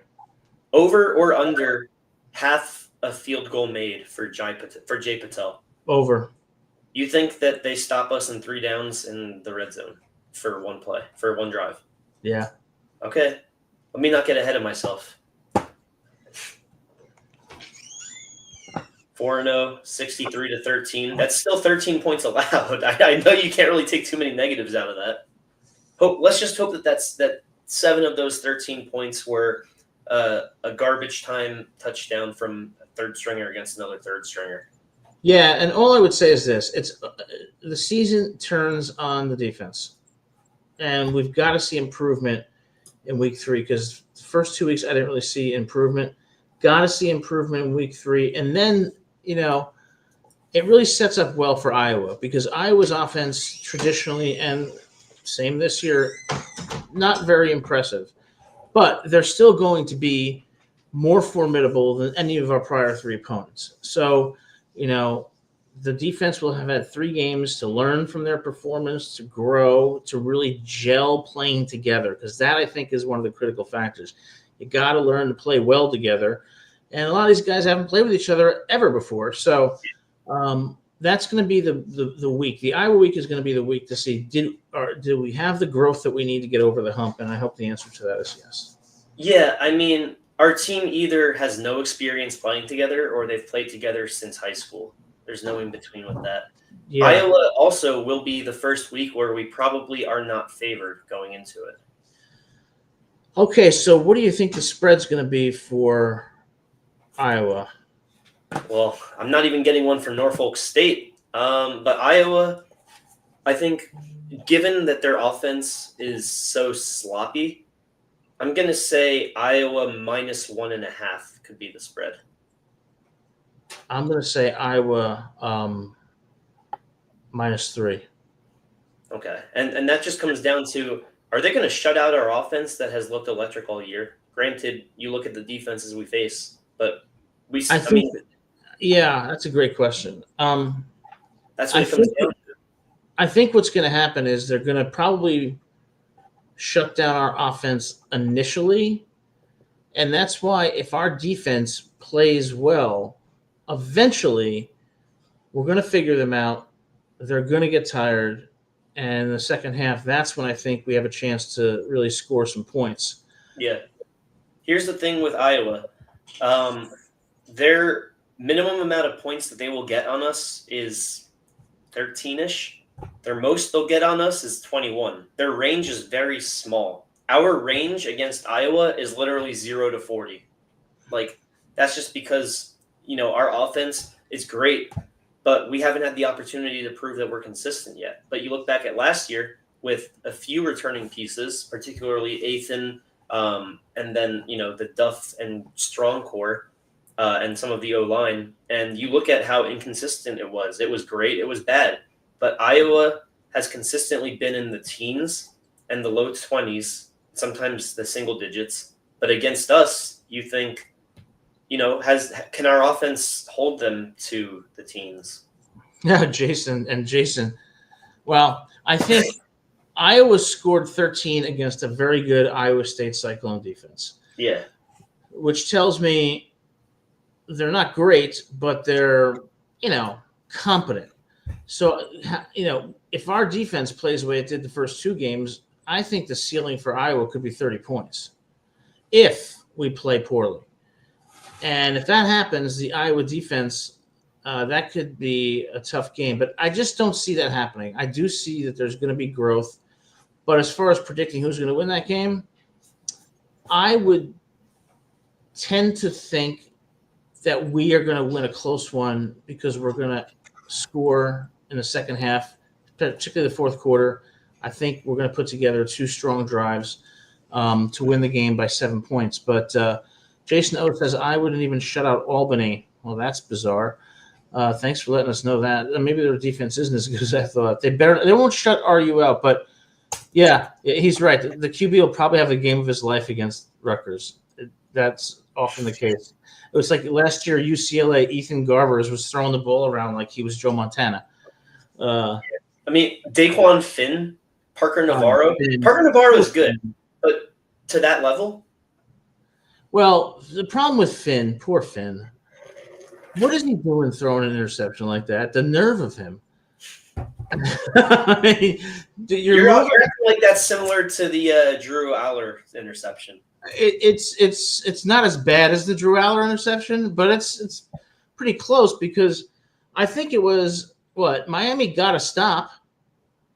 Over or under half a field goal made for Jay Patel? Over. You think that they stop us in 3 downs in the red zone for one play, for one drive? Yeah. Okay. Let me not get ahead of myself. 4-0, 63-13. That's still 13 points allowed. I know you can't really take too many negatives out of that. Let's just hope that 7 of those 13 points were a garbage time touchdown from a third stringer against another third stringer. Yeah, and all I would say is this: it's the season turns on the defense, and we've got to see improvement in week 3, because the first 2 weeks I didn't really see improvement. Got to see improvement in week 3, and then it really sets up well for Iowa, because Iowa's offense traditionally, and same this year, not very impressive, but they're still going to be more formidable than any of our prior 3 opponents. So, the defense will have had 3 games to learn from their performance, to grow, to really gel playing together, because that, I think, is one of the critical factors. You got to learn to play well together. And a lot of these guys haven't played with each other ever before. So that's going to be the week. The Iowa week is going to be the week to see, do we have the growth that we need to get over the hump? And I hope the answer to that is yes. Yeah, I mean, our team either has no experience playing together or they've played together since high school. There's no in between with that. Yeah. Iowa also will be the first week where we probably are not favored going into it. Okay, so what do you think the spread's going to be for Iowa? Well, I'm not even getting one for Norfolk State. But Iowa, I think, given that their offense is so sloppy, I'm going to say Iowa -1.5 could be the spread. I'm going to say Iowa -3. Okay. And that just comes down to, are they going to shut out our offense that has looked electric all year? Granted, you look at the defenses we face, but yeah, that's a great question. That's what it comes down to. I think what's going to happen is they're going to probably shut down our offense initially, and that's why if our defense plays well, eventually we're going to figure them out. They're going to get tired, and in the second half, that's when I think we have a chance to really score some points. Yeah. Here's the thing with Iowa. Their minimum amount of points that they will get on us is 13-ish. Their most they'll get on us is 21. Their range is very small. Our range against Iowa is literally 0 to 40. Like, that's just because, our offense is great, but we haven't had the opportunity to prove that we're consistent yet. But you look back at last year with a few returning pieces, particularly Ethan, and then, the Duff and Strong core, and some of the O-line, and you look at how inconsistent it was. It was great. It was bad. But Iowa has consistently been in the teens and the low 20s, sometimes the single digits. But against us, you think, can our offense hold them to the teens? Yeah, Jason. Well, I think Iowa scored 13 against a very good Iowa State Cyclone defense. Yeah. Which tells me they're not great, but they're, competent. So, if our defense plays the way it did the first two games, I think the ceiling for Iowa could be 30 points if we play poorly. And if that happens, the Iowa defense, that could be a tough game. But I just don't see that happening. I do see that there's going to be growth. But as far as predicting who's going to win that game, I would tend to think that we are going to win a close one because we're going to score in the second half, particularly the fourth quarter. I think we're going to put together two strong drives to win the game by 7 points. But Jason O says, I wouldn't even shut out Albany. Well, that's bizarre. Thanks for letting us know that. Maybe their defense isn't as good as I thought. They won't shut RU out, but yeah, he's right. The QB will probably have the game of his life against Rutgers. That's often the case. It was like last year, UCLA, Ethan Garbers was throwing the ball around like he was Joe Montana. Daquan Finn, Parker Navarro. Parker Navarro is good, but to that level? Well, the problem with Finn, poor Finn, what is he doing throwing an interception like that? The nerve of him. You're acting like that's similar to the Drew Aller interception. It's not as bad as the Drew Aller interception, but it's pretty close because I think it was Miami got a stop,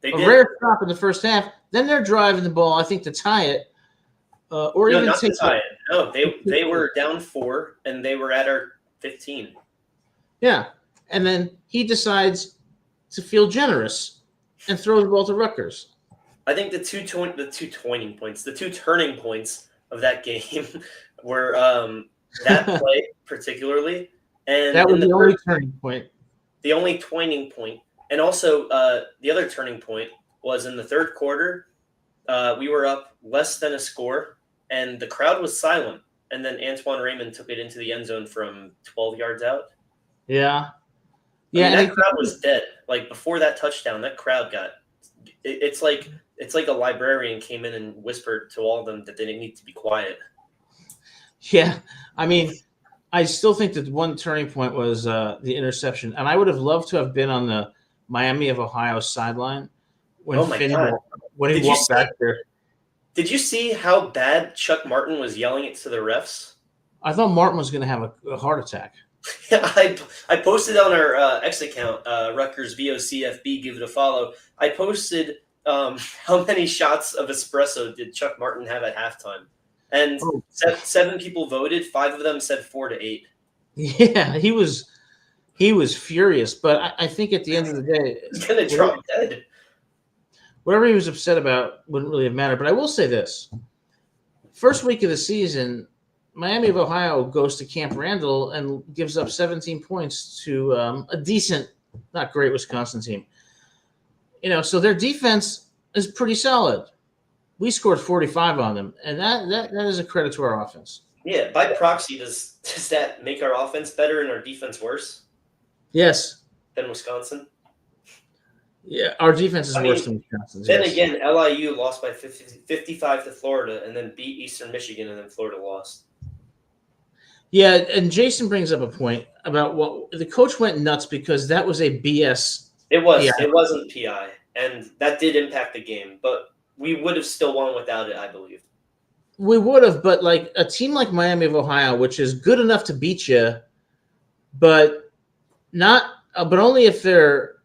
rare stop in the first half. Then they're driving the ball, I think, to tie it, No, they were down 4 and they were at our 15. Yeah, and then he decides to feel generous and throw the ball to Rutgers. I think the two turning points of that game were that play particularly, and that was the only turning point. The only turning point, and also the other turning point was in the third quarter. We were up less than a score, and the crowd was silent. And then Antoine Raymond took it into the end zone from 12 yards out. Yeah. That crowd was dead. Like before that touchdown, that crowd got. It's like a librarian came in and whispered to all of them that they didn't need to be quiet. Yeah, I still think that one turning point was the interception, and I would have loved to have been on the Miami of Ohio sideline when he walked back there. Did you see how bad Chuck Martin was yelling it to the refs? I thought Martin was going to have a heart attack. I posted on our X account, Rutgers VOCFB, give it a follow. I posted how many shots of espresso did Chuck Martin have at halftime? And 7 people voted. 5 of them said 4 to 8. Yeah, he was furious. But I think at the end of the day, he's going to drop dead. Whatever he was upset about wouldn't really have mattered. But I will say this. First week of the season, Miami of Ohio goes to Camp Randall and gives up 17 points to a decent, not great Wisconsin team. So their defense is pretty solid. We scored 45 on them, and that is a credit to our offense. Yeah, by proxy, does that make our offense better and our defense worse? Yes. Than Wisconsin? Yeah, our defense is worse than Wisconsin's. Then again, LIU lost by 55 to Florida and then beat Eastern Michigan, and then Florida lost. Yeah, and Jason brings up a point about what the coach went nuts because that was a BS. It was. PI. It wasn't PI, and that did impact the game, but we would have still won without it, I believe. We would have, but like a team like Miami of Ohio, which is good enough to beat you, but only if they're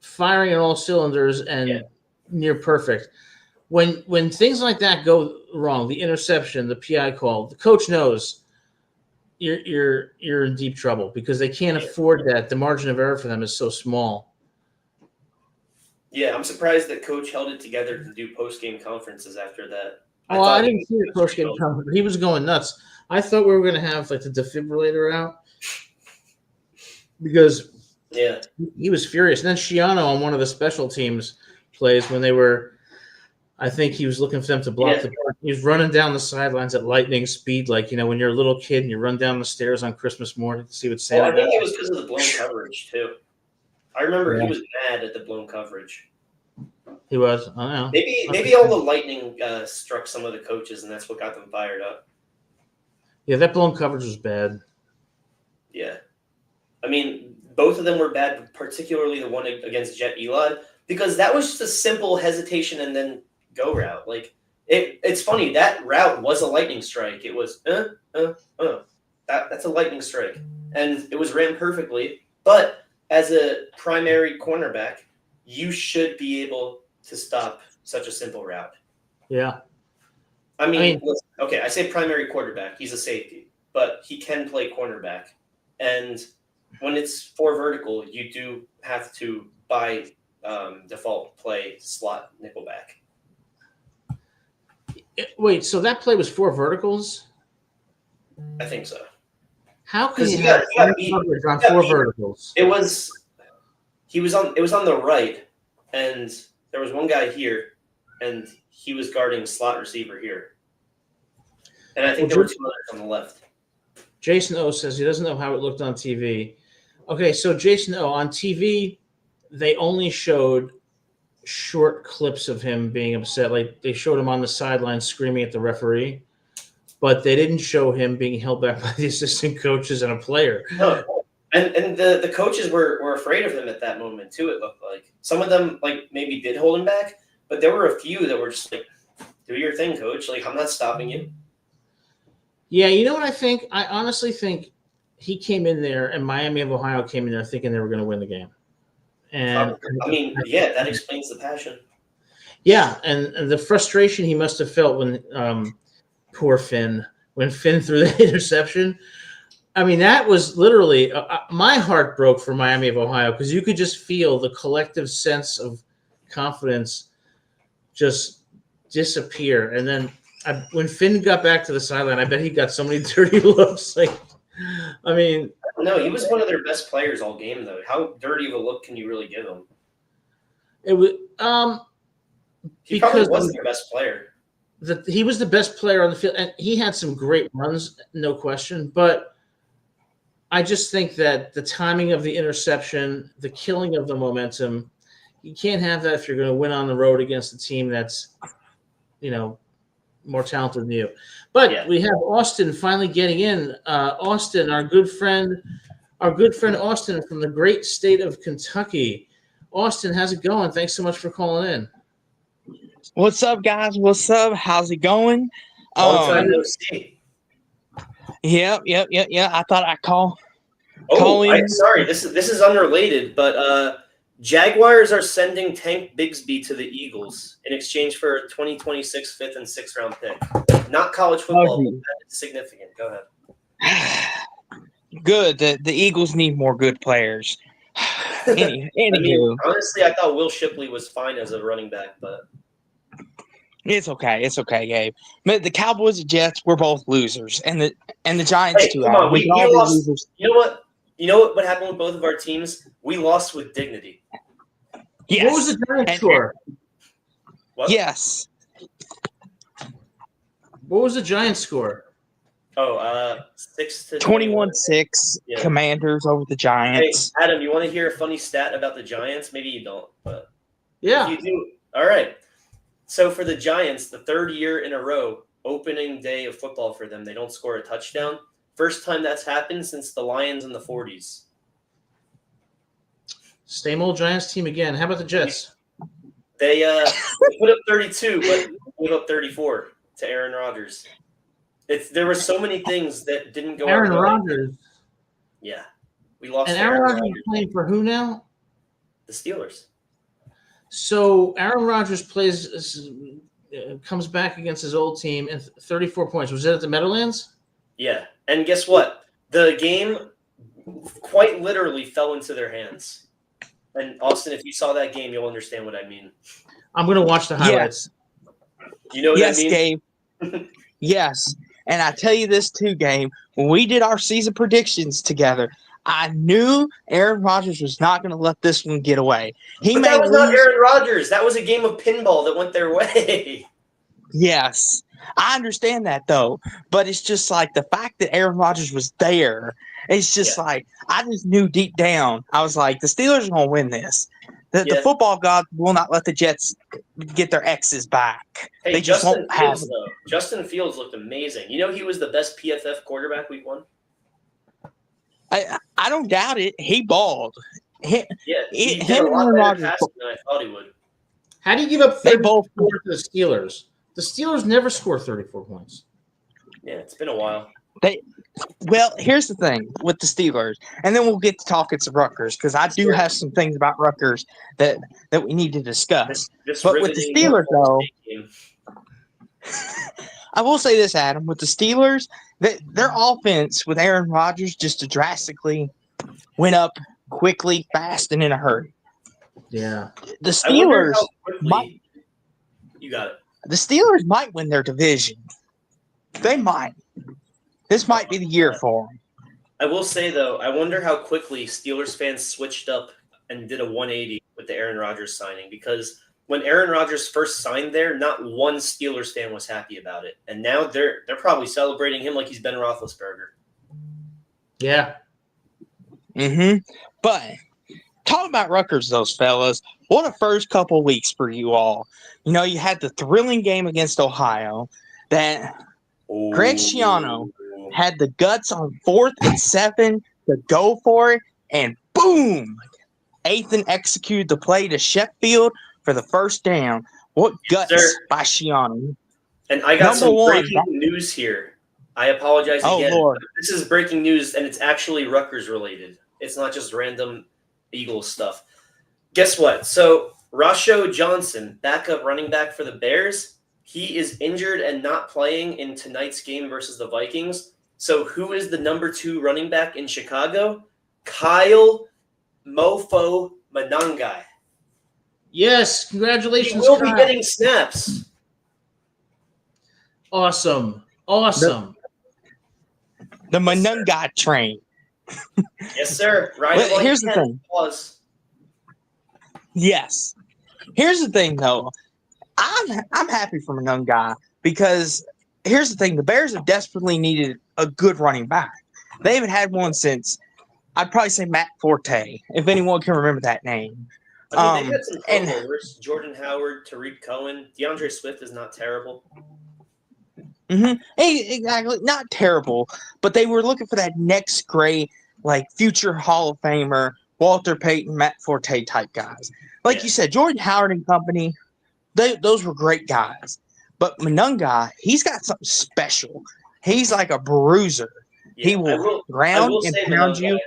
firing on all cylinders and near perfect. When things like that go wrong, the interception, the PI call, the coach knows you're in deep trouble because they can't afford that. The margin of error for them is so small. Yeah, I'm surprised that coach held it together to do post-game conferences after that. I didn't see the post-game conference. He was going nuts. I thought we were going to have like the defibrillator out because he was furious. And then Shiano on one of the special teams plays when they were – I think he was looking for them to block the – he was running down the sidelines at lightning speed like, when you're a little kid and you run down the stairs on Christmas morning to see what Santa I think it was because of the blown coverage too. I remember he was mad at the blown coverage. He was? I don't know. Maybe all the lightning struck some of the coaches, and that's what got them fired up. Yeah, that blown coverage was bad. Yeah. I mean, both of them were bad, particularly the one against Jet Elon, because that was just a simple hesitation and then go route. Like it's funny, that route was a lightning strike. It was that's a lightning strike, and it was ran perfectly. But as a primary cornerback, you should be able to stop such a simple route. Yeah. I mean, listen, okay, I say primary quarterback. He's a safety, but he can play cornerback. And when it's 4 vertical, you do have to, by default, play slot nickelback. Wait, so that play was 4 verticals? I think so. How can you have coverage on 4 verticals? It was on the right, and there was one guy here, and he was guarding slot receiver here. And I think there were 2 others on the left. Jason O says he doesn't know how it looked on TV. Okay, so Jason O, on TV, they only showed short clips of him being upset. Like they showed him on the sideline screaming at the referee, but they didn't show him being held back by the assistant coaches and a player. No. And the coaches were afraid of him at that moment too, it looked like. Some of them like maybe did hold him back, but there were a few that were just like, do your thing, coach. Like, I'm not stopping you. Yeah, you know what I think? I honestly think he came in there and Miami of Ohio came in there thinking they were going to win the game. And I mean, yeah, that explains the passion. Yeah, and the frustration he must have felt when poor Finn, when Finn threw the interception. I mean, that was literally my heart broke for Miami of Ohio because you could just feel the collective sense of confidence just disappear. And then when Finn got back to the sideline, I bet he got so many dirty looks. Like, I mean, no, he was one of their best players all game, though. How dirty of a look can you really give him? It was he probably wasn't their best player. He was the best player on the field, and he had some great runs, no question. But I just think that the timing of the interception, the killing of the momentum, you can't have that if you're going to win on the road against a team that's, more talented than you. But we have Austin finally getting in. Austin, our good friend Austin from the great state of Kentucky. Austin, how's it going? Thanks so much for calling in. What's up, guys? What's up? How's it going? Long time no see. Yep. I thought I'd call. Sorry, this is unrelated, but Jaguars are sending Tank Bigsby to the Eagles in exchange for a 2026 5th and 6th round pick. Not college football, but that's significant. Go ahead. Good. The Eagles need more good players. Anywho, honestly, I thought Will Shipley was fine as a running back, but it's okay. It's okay, Gabe. But the Cowboys and Jets, we're both losers, and the Giants too. Come on, we lost. Losers. You know what? You know what happened with both of our teams? We lost with dignity. Yes. What was the Giants score? What? Yes. What was the Giants score? 21-6. Yeah. Commanders over the Giants. Hey, Adam, you want to hear a funny stat about the Giants? Maybe you don't, but yeah, if you do. All right. So for the Giants, the 3rd year in a row, opening day of football for them, they don't score a touchdown. First time that's happened since the Lions in the 40s. Same old Giants team again. How about the Jets? They put up 32, but gave up 34 to Aaron Rodgers. There were so many things that didn't go. Aaron Rodgers. Yeah, we lost. And Aaron Rodgers is playing for who now? The Steelers. So Aaron Rodgers comes back against his old team and 34 points. Was it at the Meadowlands? Yeah, and guess what? The game quite literally fell into their hands. And Austin, if you saw that game, you'll understand what I mean. I'm going to watch the highlights. Yeah. You know what I mean? Yes, Gabe. Yes. And I tell you this too, Gabe. When we did our season predictions together, I knew Aaron Rodgers was not going to let this one get away. But that was not Aaron Rodgers. That was a game of pinball that went their way. Yes. I understand that, though. But it's just like the fact that Aaron Rodgers was there, it's just like I just knew deep down. I was like, the Steelers are going to win this. The football gods will not let the Jets get their X's back. Hey, they just won't have it. Justin Fields looked amazing. You know he was the best PFF quarterback week 1? I don't doubt it. He balled. Yeah, he did Him a and lot Aaron better Rodgers, passing than I thought he would. How do you give up they 34 both. to the Steelers? The Steelers never score 34 points. Yeah, it's been a while. Well, here's the thing with the Steelers, and then we'll get to talking some Rutgers because I do have some things about Rutgers that we need to discuss. This But with the riveting Steelers, though, game. I will say this, Adam. With the Steelers, their offense with Aaron Rodgers just drastically went up quickly, fast, and in a hurry. Yeah. The I wonder Steelers how quickly might. you got it. The Steelers might win their division. They might. This might be the year for them. I will say though, I wonder how quickly Steelers fans switched up and did a 180 with the Aaron Rodgers signing, because when Aaron Rodgers first signed there, not one Steelers fan was happy about it, and now they're probably celebrating him like he's Ben Roethlisberger. Yeah. But talking about Rutgers, those fellas, what a first couple weeks for you all. You know, you had the thrilling game against Ohio that Greg Schiano had the guts on 4th and 7 to go for it, and boom, Ethan executed the play to Sheffield for the first down. What guts by Schiano. And I got Number one, breaking news here. I apologize again. Lord. This is breaking news, and it's actually Rutgers related. It's not just random Eagles stuff. Guess what? So Rasho Johnson, backup running back for the Bears, he is injured and not playing in tonight's game versus the Vikings. So who is the number 2 running back in Chicago? Kyle Mofo Manungai. Yes. Congratulations. He will Kyle. be getting snaps. Awesome. The Manungai train. Yes, sir. Right. Well, here's the thing. Was. Yes. Here's the thing, though. I'm happy for Manungai because here's the thing. The Bears have desperately needed a good running back. They haven't had one since, I'd probably say, Matt Forte, if anyone can remember that name. I mean, they had some turnovers. Jordan Howard, Tariq Cohen. DeAndre Swift is not terrible. Exactly. Not terrible, but they were looking for that next great, like, future Hall of Famer, Walter Payton, Matt Forte type guys. Like you said, Jordan Howard and company, those were great guys. But Manungai, he's got something special. He's like a bruiser. Yeah, he will ground and pound you.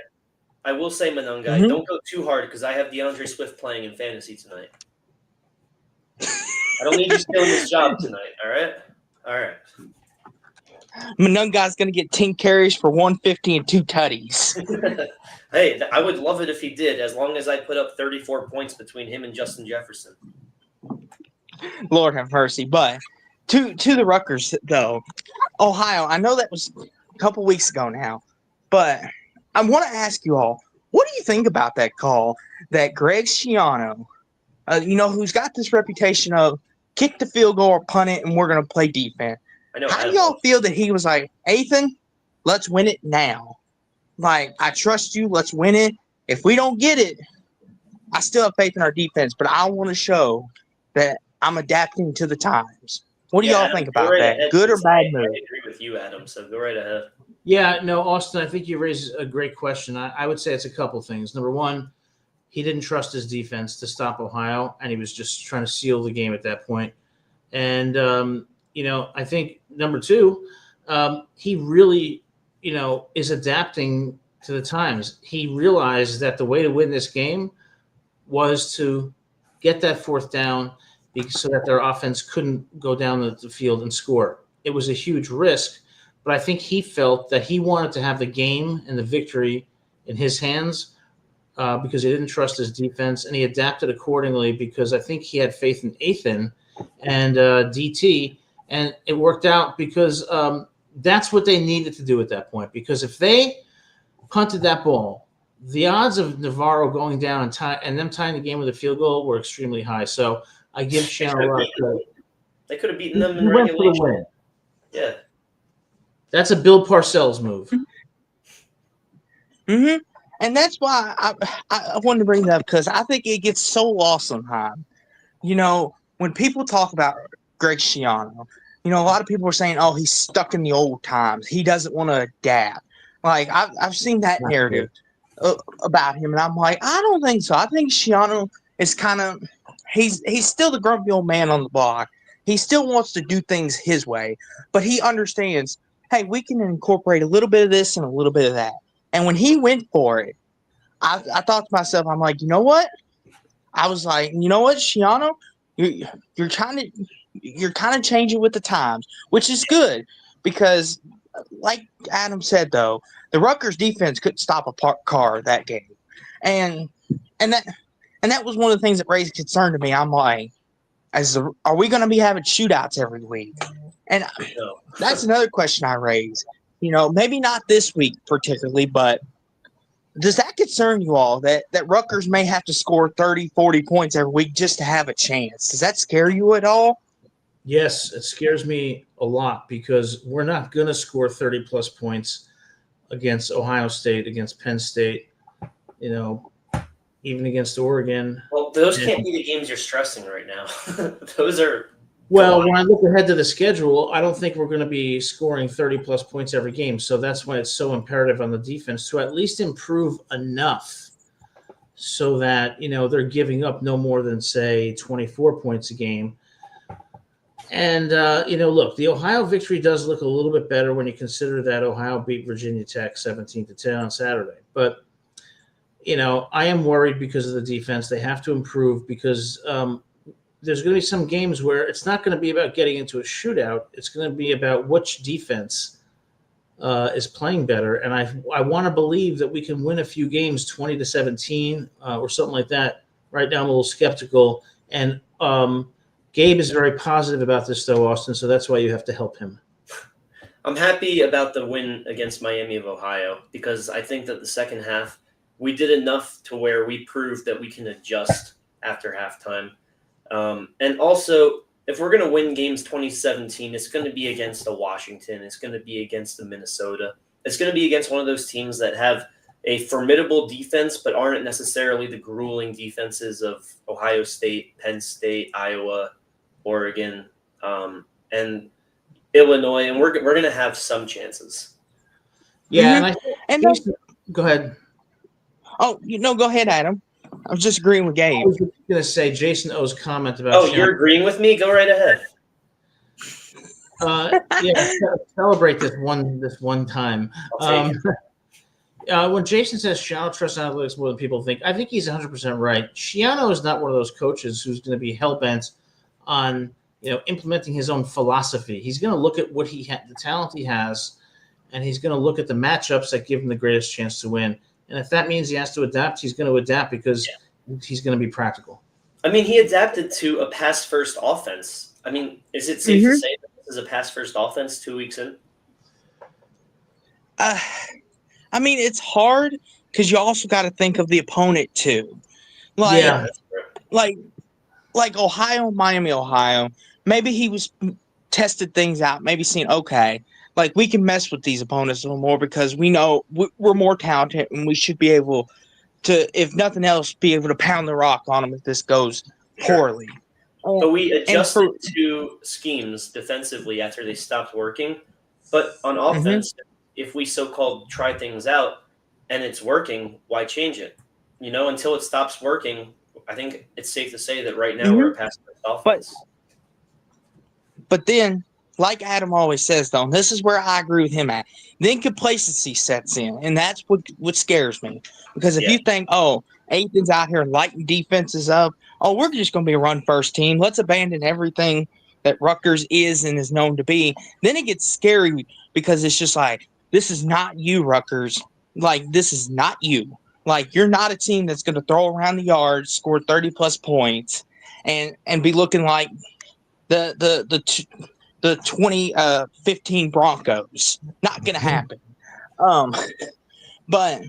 I will say Manungai, don't go too hard because I have DeAndre Swift playing in fantasy tonight. I don't need you stealing his job tonight, all right? All right. Manungai's going to get 10 carries for 150 and 2 tutties. Hey, I would love it if he did, as long as I put up 34 points between him and Justin Jefferson. Lord have mercy. But to the Rutgers, though, Ohio, I know that was a couple weeks ago now, but I want to ask you all, what do you think about that call that Greg Schiano, who's got this reputation of kick the field goal or punt it and we're going to play defense. I know. How do y'all feel that he was like, Ethan, let's win it now? Like, I trust you. Let's win it. If we don't get it, I still have faith in our defense, but I want to show that I'm adapting to the times. What do y'all think about that? Good or bad move? I agree with you, Adam, so go right ahead. Yeah, no, Austin, I think you raised a great question. I would say it's a couple things. Number one, he didn't trust his defense to stop Ohio, and he was just trying to seal the game at that point. And, I think number two, he really, is adapting to the times. He realized that the way to win this game was to get that 4th down so that their offense couldn't go down the field and score. It was a huge risk, but I think he felt that he wanted to have the game and the victory in his hands because he didn't trust his defense, and he adapted accordingly because I think he had faith in Ethan and DT, and it worked out because that's what they needed to do at that point, because if they punted that ball, the odds of Navarro going down and them tying the game with a field goal were extremely high. So I give Shannon a lot of credit. They could have beaten them in regulation. Yeah. That's a Bill Parcells move. Mm-hmm. And that's why I wanted to bring that up, because I think it gets so lost sometimes. When people talk about Greg Schiano, a lot of people are saying, oh, he's stuck in the old times. He doesn't want to adapt. Like I've seen that narrative about him, and I'm like, I don't think so. I think Shiano is kind of he's still the grumpy old man on the block. He still wants to do things his way, but he understands. Hey, we can incorporate a little bit of this and a little bit of that. And when he went for it, I thought to myself, I'm like, you know what? I was like, you know what, Shiano, you're kind of changing with the times, which is good because, like Adam said, though, the Rutgers defense couldn't stop a car that game, and and that was one of the things that raised concern to me. I'm like, are we going to be having shootouts every week? And No. that's another question I raise. Maybe not this week particularly, but does that concern you all that Rutgers may have to score 30, 40 points every week just to have a chance? Does that scare you at all? Yes, it scares me a lot because we're not going to score 30-plus points against Ohio State, against Penn State, even against Oregon. Well, those can't be the games you're stressing right now. Those are – Well, when I look ahead to the schedule, I don't think we're going to be scoring 30-plus points every game. So that's why it's so imperative on the defense to at least improve enough so that, they're giving up no more than, say, 24 points a game. And, look, the Ohio victory does look a little bit better when you consider that Ohio beat Virginia Tech 17-10 on Saturday. But, I am worried because of the defense. They have to improve because there's going to be some games where it's not going to be about getting into a shootout. It's going to be about which defense is playing better. And I want to believe that we can win a few games 20-17 or something like that. Right now I'm a little skeptical. And Gabe is very positive about this, though, Austin, so that's why you have to help him. I'm happy about the win against Miami of Ohio because I think that the second half we did enough to where we proved that we can adjust after halftime. And also, if we're going to win games 2017, it's going to be against a Washington. It's going to be against a Minnesota. It's going to be against one of those teams that have a formidable defense but aren't necessarily the grueling defenses of Ohio State, Penn State, Iowa, Oregon, and Illinois, and we're going to have some chances. Yeah, go ahead. Oh, go ahead, Adam. I was just agreeing with Gabe. I was going to say Jason O's comment about. Oh, you're agreeing with me? Go right ahead. Celebrate this one time. When Jason says Shiano trusts analytics more than people think, I think he's 100% right. Shiano is not one of those coaches who's going to be hell-bent on implementing his own philosophy. He's going to look at what the talent he has, and he's going to look at the matchups that give him the greatest chance to win. And if that means he has to adapt, he's going to adapt because he's going to be practical. I mean, he adapted to a pass-first offense. I mean, is it safe to say that this is a pass-first offense 2 weeks in? I mean, it's hard because you also got to think of the opponent too. Like Ohio, Miami, Ohio. Maybe he was tested things out. Maybe seen, okay, like we can mess with these opponents a little more because we know we're more talented and we should be able to, if nothing else, be able to pound the rock on them if this goes poorly. But we adjusted to schemes defensively after they stopped working. But on offense, if we so-called try things out and it's working, why change it? Until it stops working, I think it's safe to say that right now we're a pass-first offense. But then, like Adam always says, though, and this is where I agree with him at, then complacency sets in, and that's what scares me. Because if you think, Ethan's out here lighting defenses up, we're just going to be a run-first team, let's abandon everything that Rutgers is and is known to be, then it gets scary because it's just like, this is not you, Rutgers. Like, this is not you. Like, you're not a team that's going to throw around the yard, score 30-plus points, and be looking like the 2015 Broncos. Not going to happen. But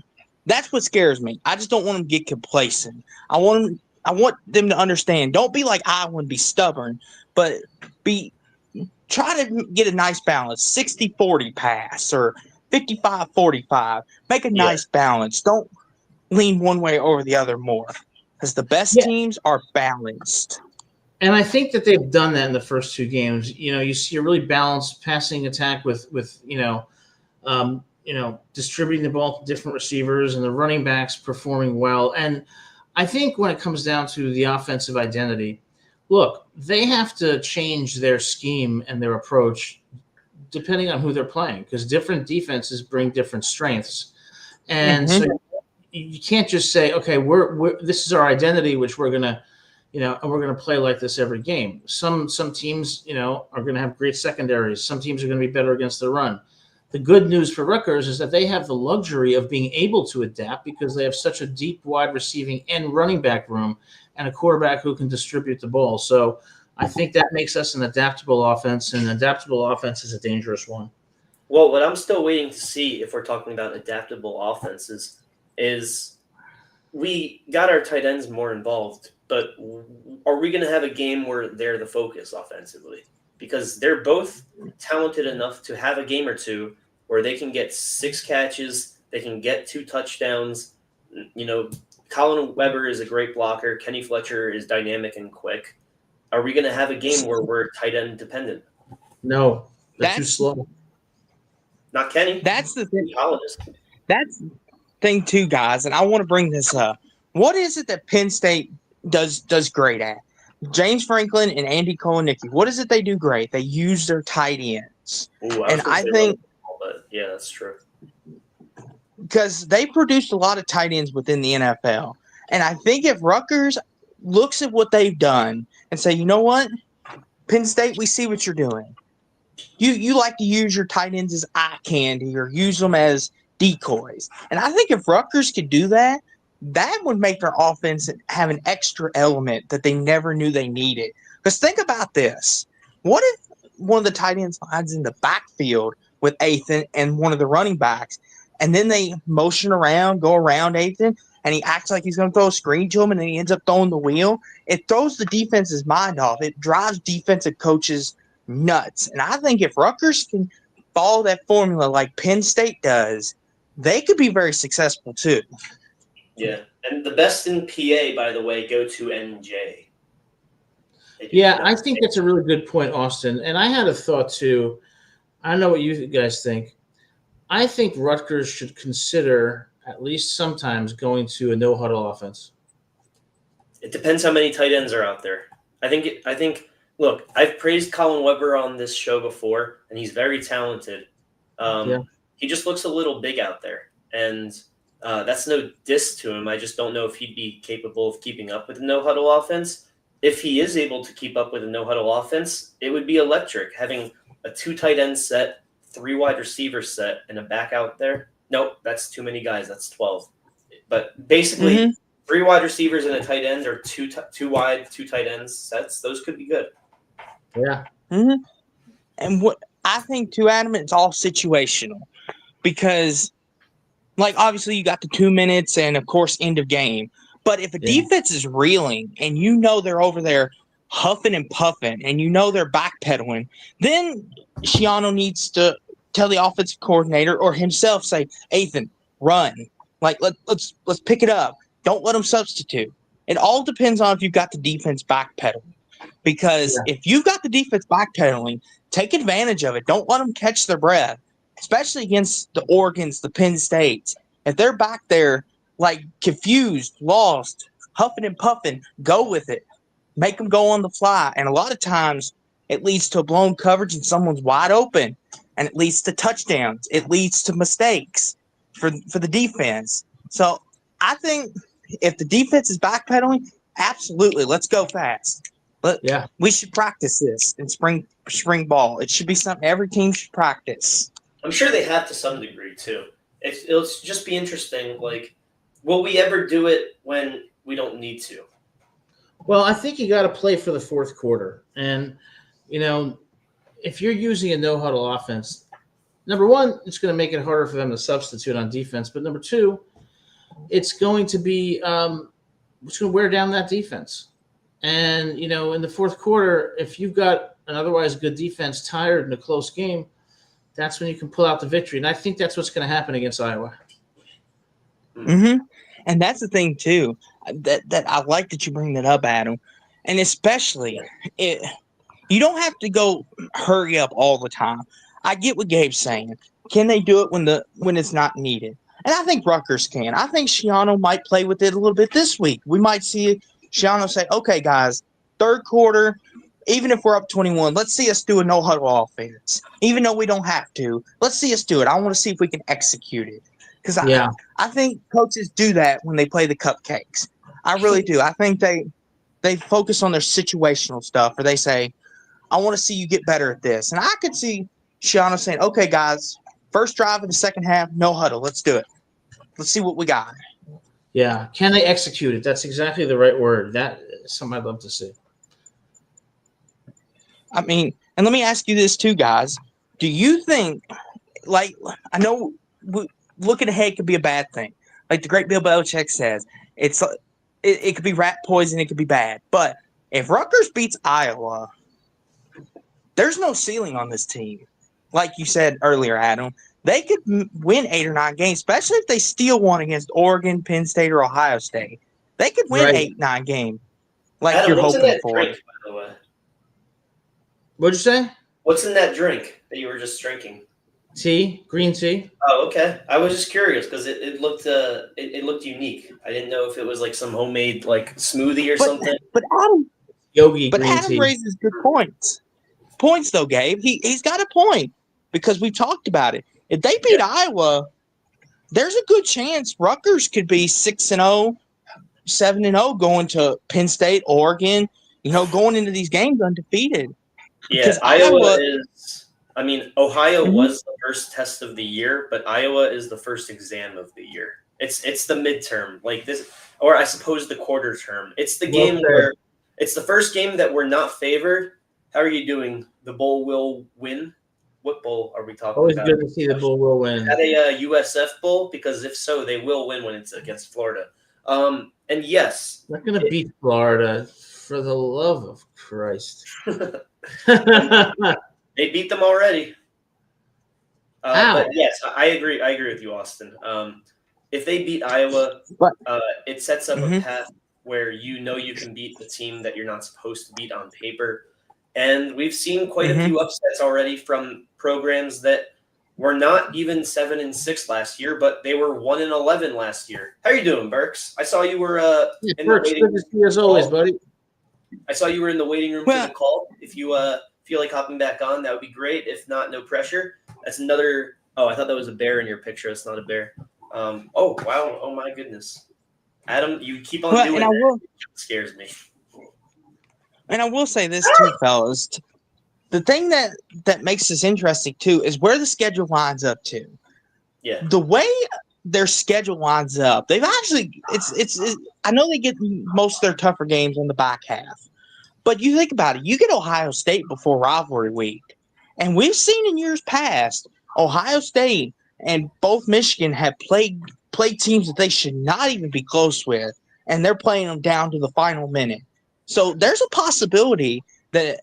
that's what scares me. I just don't want them to get complacent. I want them to understand. Don't be like Iowa and be stubborn, but try to get a nice balance, 60-40 pass or 55-45. Make a nice balance. Don't lean one way over the other more because the best teams are balanced. And I think that they've done that in the first two games. You see a really balanced passing attack with distributing the ball to different receivers and the running backs performing well. And I think when it comes down to the offensive identity, look, they have to change their scheme and their approach depending on who they're playing, because different defenses bring different strengths. And so you can't just say, okay, we're this is our identity, which we're gonna, and we're gonna play like this every game. Some teams, are gonna have great secondaries. Some teams are gonna be better against the run. The good news for Rutgers is that they have the luxury of being able to adapt because they have such a deep, wide receiving and running back room and a quarterback who can distribute the ball. So I think that makes us an adaptable offense, and an adaptable offense is a dangerous one. Well, what I'm still waiting to see, if we're talking about adaptable offenses, is we got our tight ends more involved, but are we going to have a game where they're the focus offensively? Because they're both talented enough to have a game or two where they can get 6 catches, they can get 2 touchdowns. Colin Weber is a great blocker. Kenny Fletcher is dynamic and quick. Are we going to have a game where we're tight end dependent? No, they're too slow. Not Kenny. That's the thing. That's the thing too, guys. And I want to bring this up. What is it that Penn State does great at? James Franklin and Andy Kolenicki, what is it they do great? They use their tight ends. I think, but yeah, that's true. Because they produced a lot of tight ends within the NFL. And I think if Rutgers looks at what they've done and say, you know what, Penn State, we see what you're doing. You like to use your tight ends as eye candy or use them as decoys. And I think if Rutgers could do that, that would make their offense have an extra element that they never knew they needed. Because think about this. What if one of the tight ends finds in the backfield with Ethan and one of the running backs, and then they motion around, go around Ethan, and he acts like he's going to throw a screen to him, and then he ends up throwing the wheel? It throws the defense's mind off. It drives defensive coaches nuts. And I think if Rutgers can follow that formula like Penn State does, they could be very successful too. Yeah, and the best in PA, by the way, go to NJ. Yeah, I think that's a really good point, Austin. And I had a thought too. I don't know what you guys think. I think Rutgers should consider at least sometimes going to a no-huddle offense. It depends how many tight ends are out there. I think. Look, I've praised Colin Weber on this show before, and he's very talented. He just looks a little big out there, and that's no diss to him. I just don't know if he'd be capable of keeping up with a no-huddle offense. If he is able to keep up with a no-huddle offense, it would be electric. Having a 2 tight end set, 3 wide receiver set, and a back out there. Nope, that's too many guys. That's 12. But basically, 3 wide receivers and a tight end, or 2 wide, 2 tight ends sets. Those could be good. Yeah. And what I think too, Adam, it's all situational. Because, obviously you got the 2 minutes and, of course, end of game. But if a defense is reeling and you know they're over there huffing and puffing and you know they're backpedaling, then Schiano needs to tell the offensive coordinator or himself, say, Ethan, run. Let's pick it up. Don't let them substitute. It all depends on if you've got the defense backpedaling. Because if you've got the defense backpedaling, take advantage of it. Don't let them catch their breath, especially against the Oregons, the Penn States. If they're back there, confused, lost, huffing and puffing, go with it. Make them go on the fly. And a lot of times it leads to a blown coverage and someone's wide open. And it leads to touchdowns. It leads to mistakes for the defense. So I think if the defense is backpedaling, absolutely, let's go fast. We should practice this in spring ball. It should be something every team should practice. I'm sure they have to some degree too. It'll just be interesting. Will we ever do it when we don't need to? Well, I think you got to play for the fourth quarter. And, if you're using a no-huddle offense, number one, it's going to make it harder for them to substitute on defense. But number two, it's going to be it's going to wear down that defense. And, in the fourth quarter, if you've got an otherwise good defense tired in a close game, that's when you can pull out the victory. And I think that's what's going to happen against Iowa. Mm-hmm. And that's the thing, too, that I like that you bring that up, Adam. And especially, you don't have to go hurry up all the time. I get what Gabe's saying. Can they do it when it's not needed? And I think Rutgers can. I think Shiano might play with it a little bit this week. We might see Shiano say, okay, guys, third quarter, even if we're up 21, let's see us do a no-huddle offense. Even though we don't have to, let's see us do it. I want to see if we can execute it. Because I think coaches do that when they play the cupcakes. I really do. I think they focus on their situational stuff, or they say, I want to see you get better at this. And I could see Shiano saying, okay, guys, first drive of the second half, no huddle. Let's do it. Let's see what we got. Yeah. Can they execute it? That's exactly the right word. That is something I'd love to see. I mean, and let me ask you this too, guys. Do you think, like, I know looking ahead could be a bad thing. Like the great Bill Belichick says, it could be rat poison, it could be bad. But if Rutgers beats Iowa, there's no ceiling on this team. Like you said earlier, Adam, they could win 8 or 9 games, especially if they steal one against Oregon, Penn State, or Ohio State. They could win 8, 9 games like Adam, you're hoping for. Drink, by the way? What'd you say? What's in that drink that you were just drinking? Tea, green tea. Oh, okay. I was just curious because it looked unique. I didn't know if it was like some homemade like smoothie or something. But Adam, Yogi but green Adam tea. raises good points. Points though, Gabe. He's got a point because we've talked about it. If they beat Iowa, there's a good chance Rutgers could be 6-0, 7-0 going to Penn State, Oregon. Going into these games undefeated. Yeah, Iowa is. I mean, Ohio was the first test of the year, but Iowa is the first exam of the year. It's the midterm, like this, or I suppose the quarter term. It's the game where it's the first game that we're not favored. How are you doing? The Bull will win. What bowl are we talking Always about? good to see the Bull will win. Is that a USF bowl? Because if so, they will win when it's against Florida. And yes, Not going to beat Florida, for the love of Christ. They beat them already. But yes, I agree. I agree with you, Austin. If they beat Iowa, it sets up a path where you can beat the team that you're not supposed to beat on paper. And we've seen quite a few upsets already from programs that were not even 7-6 last year, but they were 1-11 last year. How are you doing, Burks? I saw you were in Burks, the waiting room. as always, buddy. I saw you were in the waiting room for the call. If you feel like hopping back on, that would be great. If not, no pressure. That's another. Oh, I thought that was a bear in your picture. It's not a bear. Oh wow. Oh my goodness. Adam, you keep on doing that. It scares me. And I will say this too, fellas. The thing that makes this interesting too is where the schedule lines up to. Yeah. The way their schedule lines up, they've actually it's I know they get most of their tougher games on the back half. But you think about it, you get Ohio State before rivalry week. And we've seen in years past, Ohio State and both Michigan have played teams that they should not even be close with, and they're playing them down to the final minute. So there's a possibility that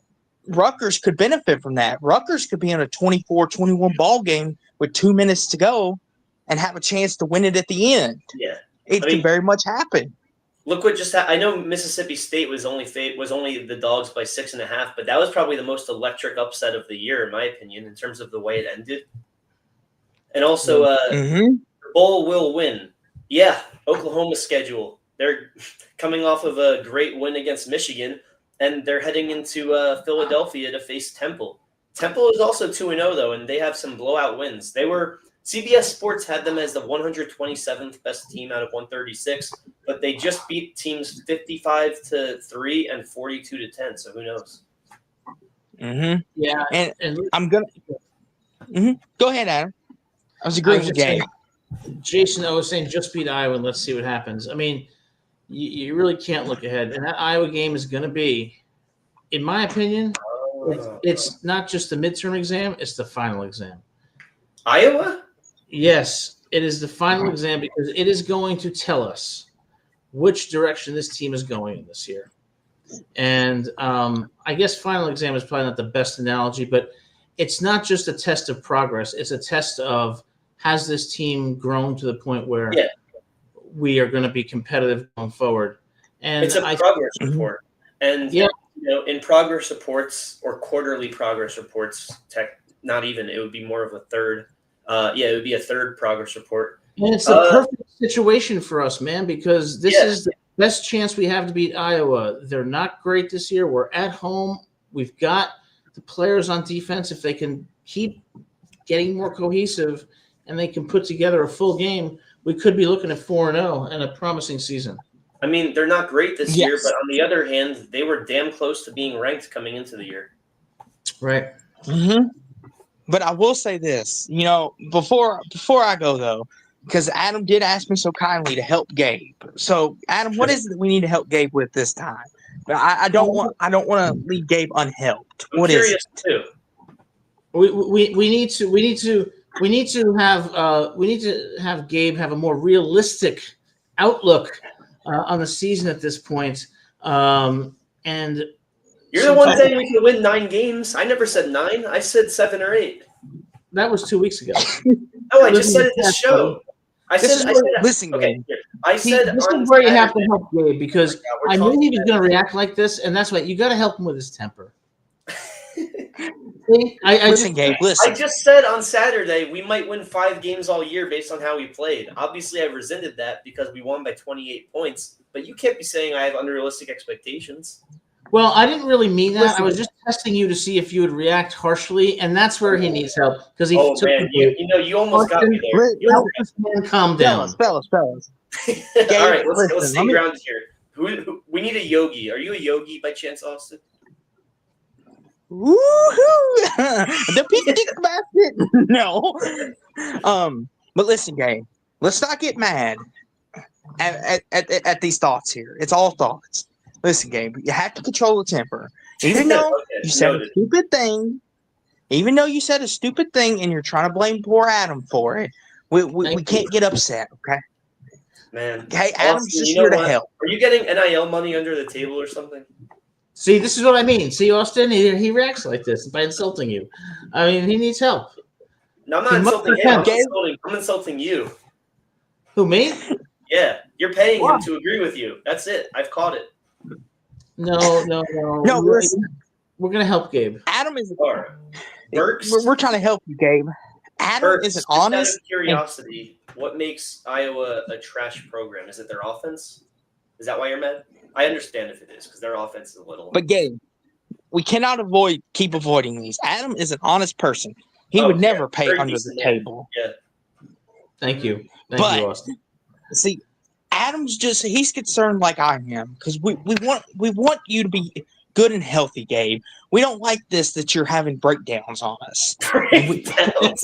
Rutgers could benefit from that. Rutgers could be in a 24-21 ball game with 2 minutes to go and have a chance to win it at the end. Yeah. It can very much happen. Look what just happened. I know Mississippi State was only the dogs by 6.5, but that was probably the most electric upset of the year, in my opinion, in terms of the way it ended. And also, the Bowl will win. Yeah, Oklahoma's schedule. They're coming off of a great win against Michigan, and they're heading into Philadelphia to face Temple. Temple is also 2-0, though, and they have some blowout wins. CBS Sports had them as the 127th best team out of 136, but they just beat teams 55-3 and 42-10. So who knows? Yeah, and I'm gonna. Go ahead, Adam. I was agreeing with Gabe. Jason, I was saying just beat Iowa and let's see what happens. I mean, you really can't look ahead, and that Iowa game is going to be, in my opinion, it's not just the midterm exam; it's the final exam. Iowa? Yes, it is the final exam because it is going to tell us which direction this team is going in this year. And I guess final exam is probably not the best analogy, but it's not just a test of progress. It's a test of, has this team grown to the point where we are going to be competitive going forward? And it's a progress report. And in progress reports or quarterly progress reports, not even, it would be more of a third It would be a third progress report. And it's the perfect situation for us, man, because this is the best chance we have to beat Iowa. They're not great this year. We're at home. We've got the players on defense. If they can keep getting more cohesive and they can put together a full game, we could be looking at 4-0 and a promising season. I mean, they're not great this year, but on the other hand, they were damn close to being ranked coming into the year. Right. Mm-hmm. But I will say this, before I go though, because Adam did ask me so kindly to help Gabe. So Adam, what is it that we need to help Gabe with this time? I don't want to leave Gabe unhelped. I'm curious too. We need to have Gabe have a more realistic outlook on the season at this point. And you're the one saying we can win 9 games. I never said 9. I said 7 or 8. That was 2 weeks ago. Oh, I just said it this show. Listen, okay. I said this is where you have to help Gabe because I knew he was going to react like this, and that's why you got to help him with his temper. Gabe, listen. I just said on Saturday we might win 5 games all year based on how we played. Obviously, I rescinded that because we won by 28 points. But you can't be saying I have unrealistic expectations. Well, I didn't really mean that. I was just testing you to see if you would react harshly, and that's where he needs help because he. Oh man, you almost got me there. Calm down, fellas. All right, let's stay grounded here. Who, we need a yogi. Are you a yogi by chance, Austin? Woohoo! The picnic basket. No. But listen, Gabe. Let's not get mad at these thoughts here. It's all thoughts. Listen, Gabe, you have to control the temper. Even though you said a stupid thing, and you're trying to blame poor Adam for it, we can't get upset, okay? Man. Okay, Adam's just here to help. Are you getting NIL money under the table or something? See, this is what I mean. See, Austin, he reacts like this by insulting you. I mean, he needs help. No, I'm not insulting him. I'm insulting you. Who, me? Yeah, you're paying him to agree with you. That's it. I've caught it. No. Listen. We're gonna help Gabe. Adam is. We're trying to help you, Gabe. Adam isn't honest. Out of curiosity, what makes Iowa a trash program? Is it their offense? Is that why you're mad? I understand if it is because their offense is a little. But Gabe, we cannot keep avoiding these. Adam is an honest person. He would never pay under the table. Yeah. Thank you. Thank you, Austin. See, Adam's he's concerned like I am because we want you to be good and healthy, Gabe. We don't like this that you're having breakdowns on us. Breakdowns.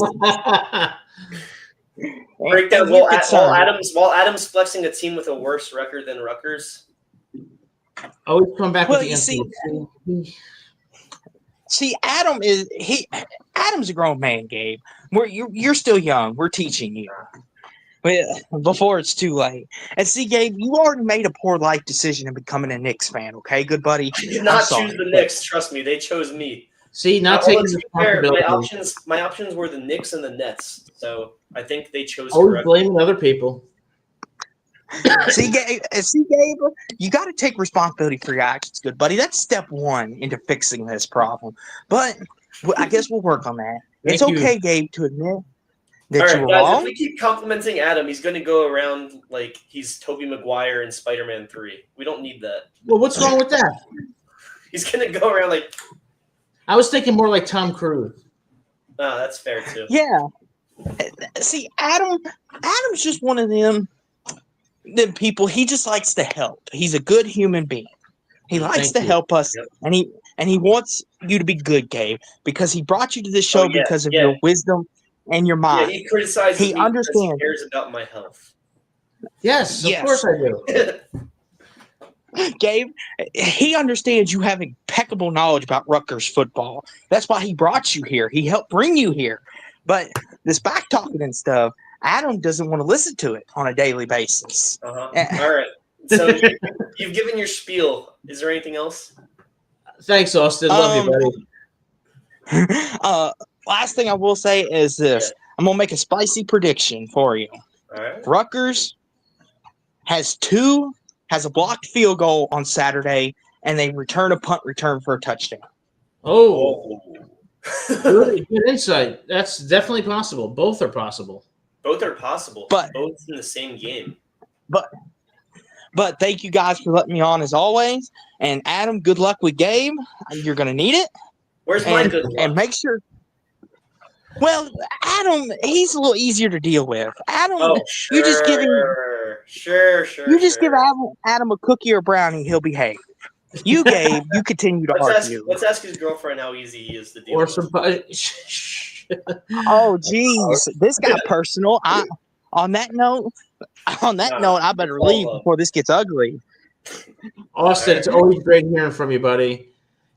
While Adam's flexing a team with a worse record than Rutgers. Always come back with the answer. See, Adam's a grown man, Gabe. You're still young. We're teaching you. Before it's too late. And see, Gabe, you already made a poor life decision in becoming a Knicks fan, okay, good buddy? I did not choose the Knicks, trust me. They chose me. See, not taking responsibility. My options were the Knicks and the Nets, so I think they chose correctly. Blaming other people. See, Gabe, you got to take responsibility for your actions, good buddy. That's step 1 into fixing this problem. But I guess we'll work on that. It's okay, Gabe, to admit that you were wrong. If we keep complimenting Adam, he's going to go around like he's Tobey Maguire in Spider-Man 3. We don't need that. Well, what's wrong with that? He's going to go around like... I was thinking more like Tom Cruise. Oh, that's fair, too. Yeah. See, Adam's just one of them people. He just likes to help. He's a good human being. He likes to help us, and he wants you to be good, Gabe, because he brought you to this show because of your wisdom and your mind. Yeah, he criticizes me because he cares about my health. Yes, of course I do. Gabe, he understands you have impeccable knowledge about Rutgers football. That's why he brought you here. He helped bring you here. But this back talking and stuff, Adam doesn't want to listen to it on a daily basis. All right. So you've given your spiel. Is there anything else? Thanks, Austin. Love you, buddy. Last thing I will say is this. I'm going to make a spicy prediction for you. All right. Rutgers has a blocked field goal on Saturday, and they return a punt return for a touchdown. Oh. Good insight. That's definitely possible. Both are possible. Both are possible. But- both in the same game. But thank you guys for letting me on as always. And Adam, good luck with Gabe. You're gonna need it. Where's my good luck? And make sure. Well, Adam, he's a little easier to deal with. Adam, sure. you just give him. Sure. You just give Adam a cookie or brownie, he'll behave. You, Gabe, you continue to argue. Let's ask his girlfriend how easy he is to deal Or with. some. Oh, geez, this got personal. On that note, I better leave before this gets ugly. Austin, it's always great hearing from you, buddy.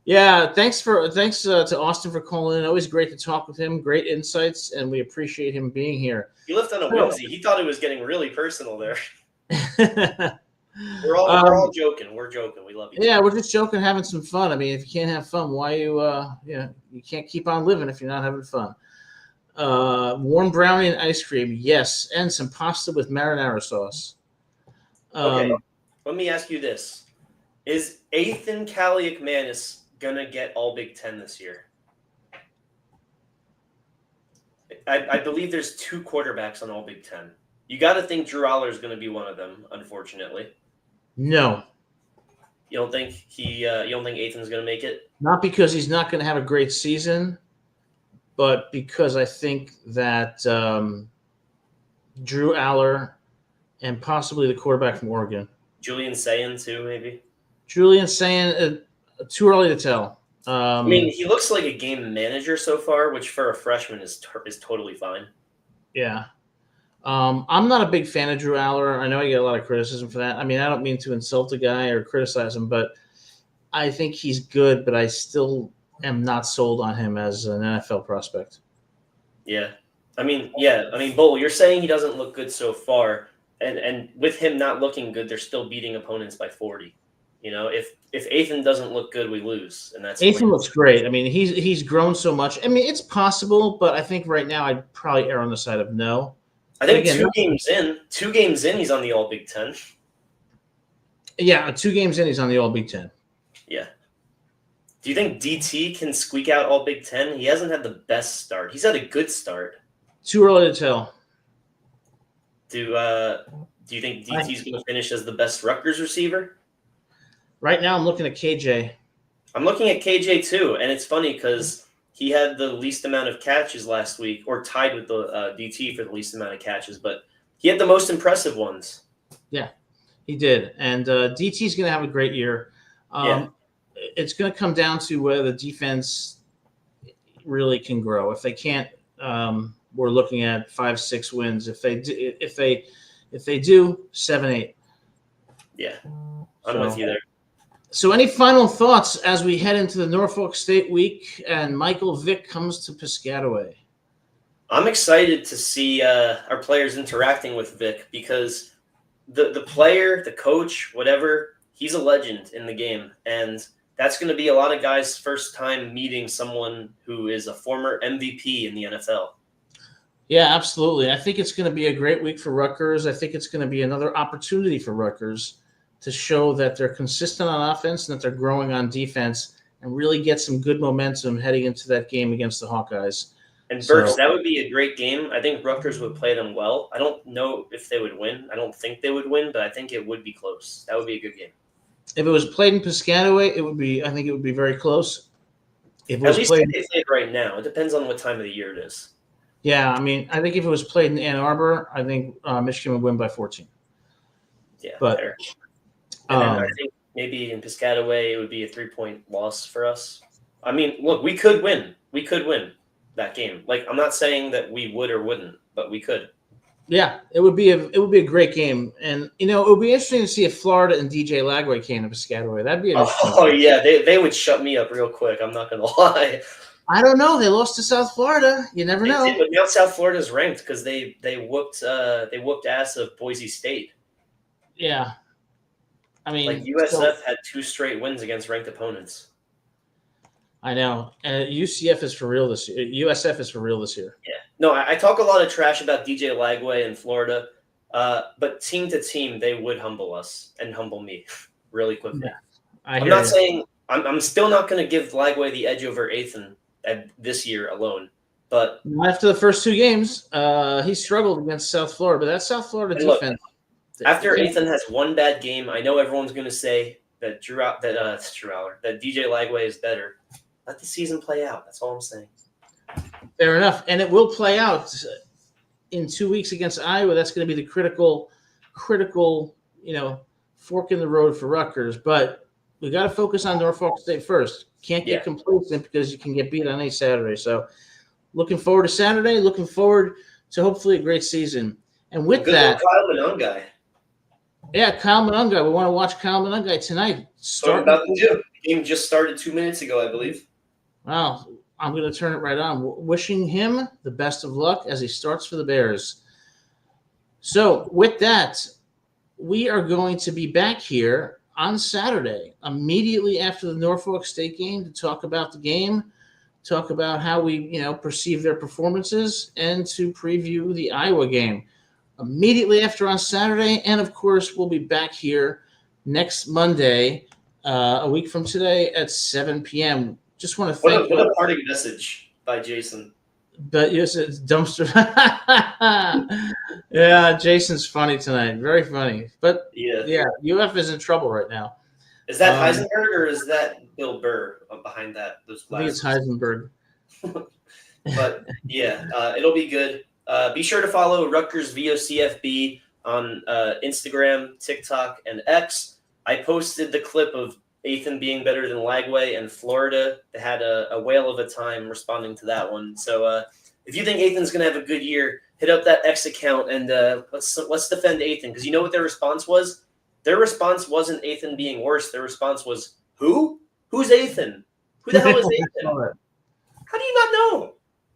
Yeah, thanks to Austin for calling in. Always great to talk with him. Great insights, and we appreciate him being here. He left on a whimsy. He thought it was getting really personal there. We're all joking. We're joking. We love you. Yeah, we're just joking, having some fun. I mean, if you can't have fun, why you can't keep on living if you're not having fun. Warm brownie and ice cream, yes, and some pasta with marinara sauce. Okay, let me ask you this: is Ethan Kaliakmanis gonna get all Big Ten this year? I believe there's 2 quarterbacks on all Big Ten. You got to think Drew Aller is going to be one of them, unfortunately. No. You don't think you don't think Ethan's going to make it? Not because he's not going to have a great season, but because I think that Drew Aller and possibly the quarterback from Oregon. Julian Sayin too, maybe? Julian Sayin, too early to tell. I mean, he looks like a game manager so far, which for a freshman is totally fine. Yeah. I'm not a big fan of Drew Aller. I know I get a lot of criticism for that. I mean, I don't mean to insult the guy or criticize him, but I think he's good, but I still am not sold on him as an NFL prospect. Yeah. I mean, Bull, you're saying he doesn't look good so far, and with him not looking good, they're still beating opponents by 40. You know, if Ethan doesn't look good, we lose, and that's Ethan looks great. I mean, he's grown so much. I mean, it's possible, but I think right now I'd probably err on the side of no. I think two games in, he's on the All Big Ten. Yeah, 2 games in, he's on the All Big Ten. Yeah. Do you think DT can squeak out All Big Ten? He hasn't had the best start. He's had a good start. Too early to tell. Do you think DT's going to finish as the best Rutgers receiver? Right now, I'm looking at KJ. I'm looking at KJ too, and it's funny because he had the least amount of catches last week, or tied with the DT for the least amount of catches, but he had the most impressive ones. Yeah, he did. And DT's going to have a great year. It's going to come down to whether the defense really can grow. If they can't, we're looking at 5-6 wins. If they do 7-8. Yeah, I'm with you there. So any final thoughts as we head into the Norfolk State week and Michael Vick comes to Piscataway? I'm excited to see our players interacting with Vic because the player, the coach, whatever, he's a legend in the game. And that's going to be a lot of guys' first time meeting someone who is a former MVP in the NFL. Yeah, absolutely. I think it's going to be a great week for Rutgers. I think it's going to be another opportunity for Rutgers to show that they're consistent on offense and that they're growing on defense and really get some good momentum heading into that game against the Hawkeyes. And Burks, that would be a great game. I think Rutgers would play them well. I don't know if they would win. I don't think they would win, but I think it would be close. That would be a good game. If it was played in Piscataway, I think it would be very close. At least if they play it right now. It depends on what time of the year it is. Yeah, I mean, I think if it was played in Ann Arbor, I think Michigan would win by 14. Yeah, but fair. And then I think maybe in Piscataway it would be a 3-point loss for us. I mean, look, we could win. We could win that game. Like, I'm not saying that we would or wouldn't, but we could. Yeah, it would be a great game, and it would be interesting to see if Florida and DJ Lagway came to Piscataway. That'd be interesting. Oh yeah, they would shut me up real quick. I'm not gonna lie. I don't know. They lost to South Florida. You never know. But now South Florida's ranked because they whooped ass of Boise State. Yeah. I mean, like USF had 2 straight wins against ranked opponents. I know. And UCF is for real this year. USF is for real this year. Yeah. No, I talk a lot of trash about DJ Lagway in Florida, but team to team, they would humble us and humble me really quickly. Yeah, I'm not saying I'm still not going to give Lagway the edge over Ethan, this year alone. But after the first 2 games, he struggled against South Florida, but that South Florida defense. After Ethan has one bad game, I know everyone's going to say that that DJ Lagway is better. Let the season play out. That's all I'm saying. Fair enough, and it will play out in 2 weeks against Iowa. That's going to be the critical, fork in the road for Rutgers. But we got to focus on Norfolk State first. Can't get complacent because you can get beat on any Saturday. So, looking forward to Saturday. Looking forward to hopefully a great season. And with that, Kyle Monongai. Yeah, Kyle Monongai. We want to watch Kyle Monongai tonight. The game just started 2 minutes ago, I believe. Wow. I'm going to turn it right on. Wishing him the best of luck as he starts for the Bears. So, with that, we are going to be back here on Saturday, immediately after the Norfolk State game, to talk about the game, talk about how we, perceive their performances, and to preview the Iowa game. Immediately after on Saturday, and of course, we'll be back here next Monday, a week from today at 7 p.m. Just want to thank what a parting message by Jason. But yes, it's dumpster. Yeah, Jason's funny tonight. Very funny. But yeah, UF is in trouble right now. Is that Heisenberg or is that Bill Burr behind that? Those glasses? I think it's Heisenberg. But yeah, it'll be good. Be sure to follow Rutgers VOCFB on Instagram, TikTok, and X. I posted the clip of Ethan being better than Lagway and Florida. They had a whale of a time responding to that one. So if you think Ethan's going to have a good year, hit up that X account and let's defend Ethan. Because you know what their response was? Their response wasn't Ethan being worse. Their response was, who? Who's Ethan? Who the hell is Ethan? How do you not know?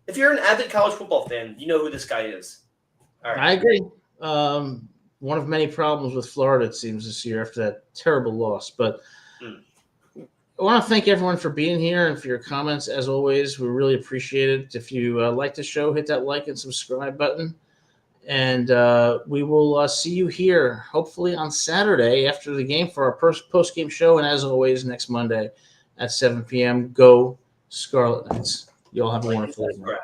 If you're an avid college football fan, you know who this guy is. All right. I agree. One of many problems with Florida, it seems, this year after that terrible loss. But I want to thank everyone for being here and for your comments. As always, we really appreciate it. If you like the show, hit that like and subscribe button. And we will see you here, hopefully, on Saturday after the game for our post-game show. And as always, next Monday at 7 p.m., go Scarlet Knights. You all have a wonderful evening.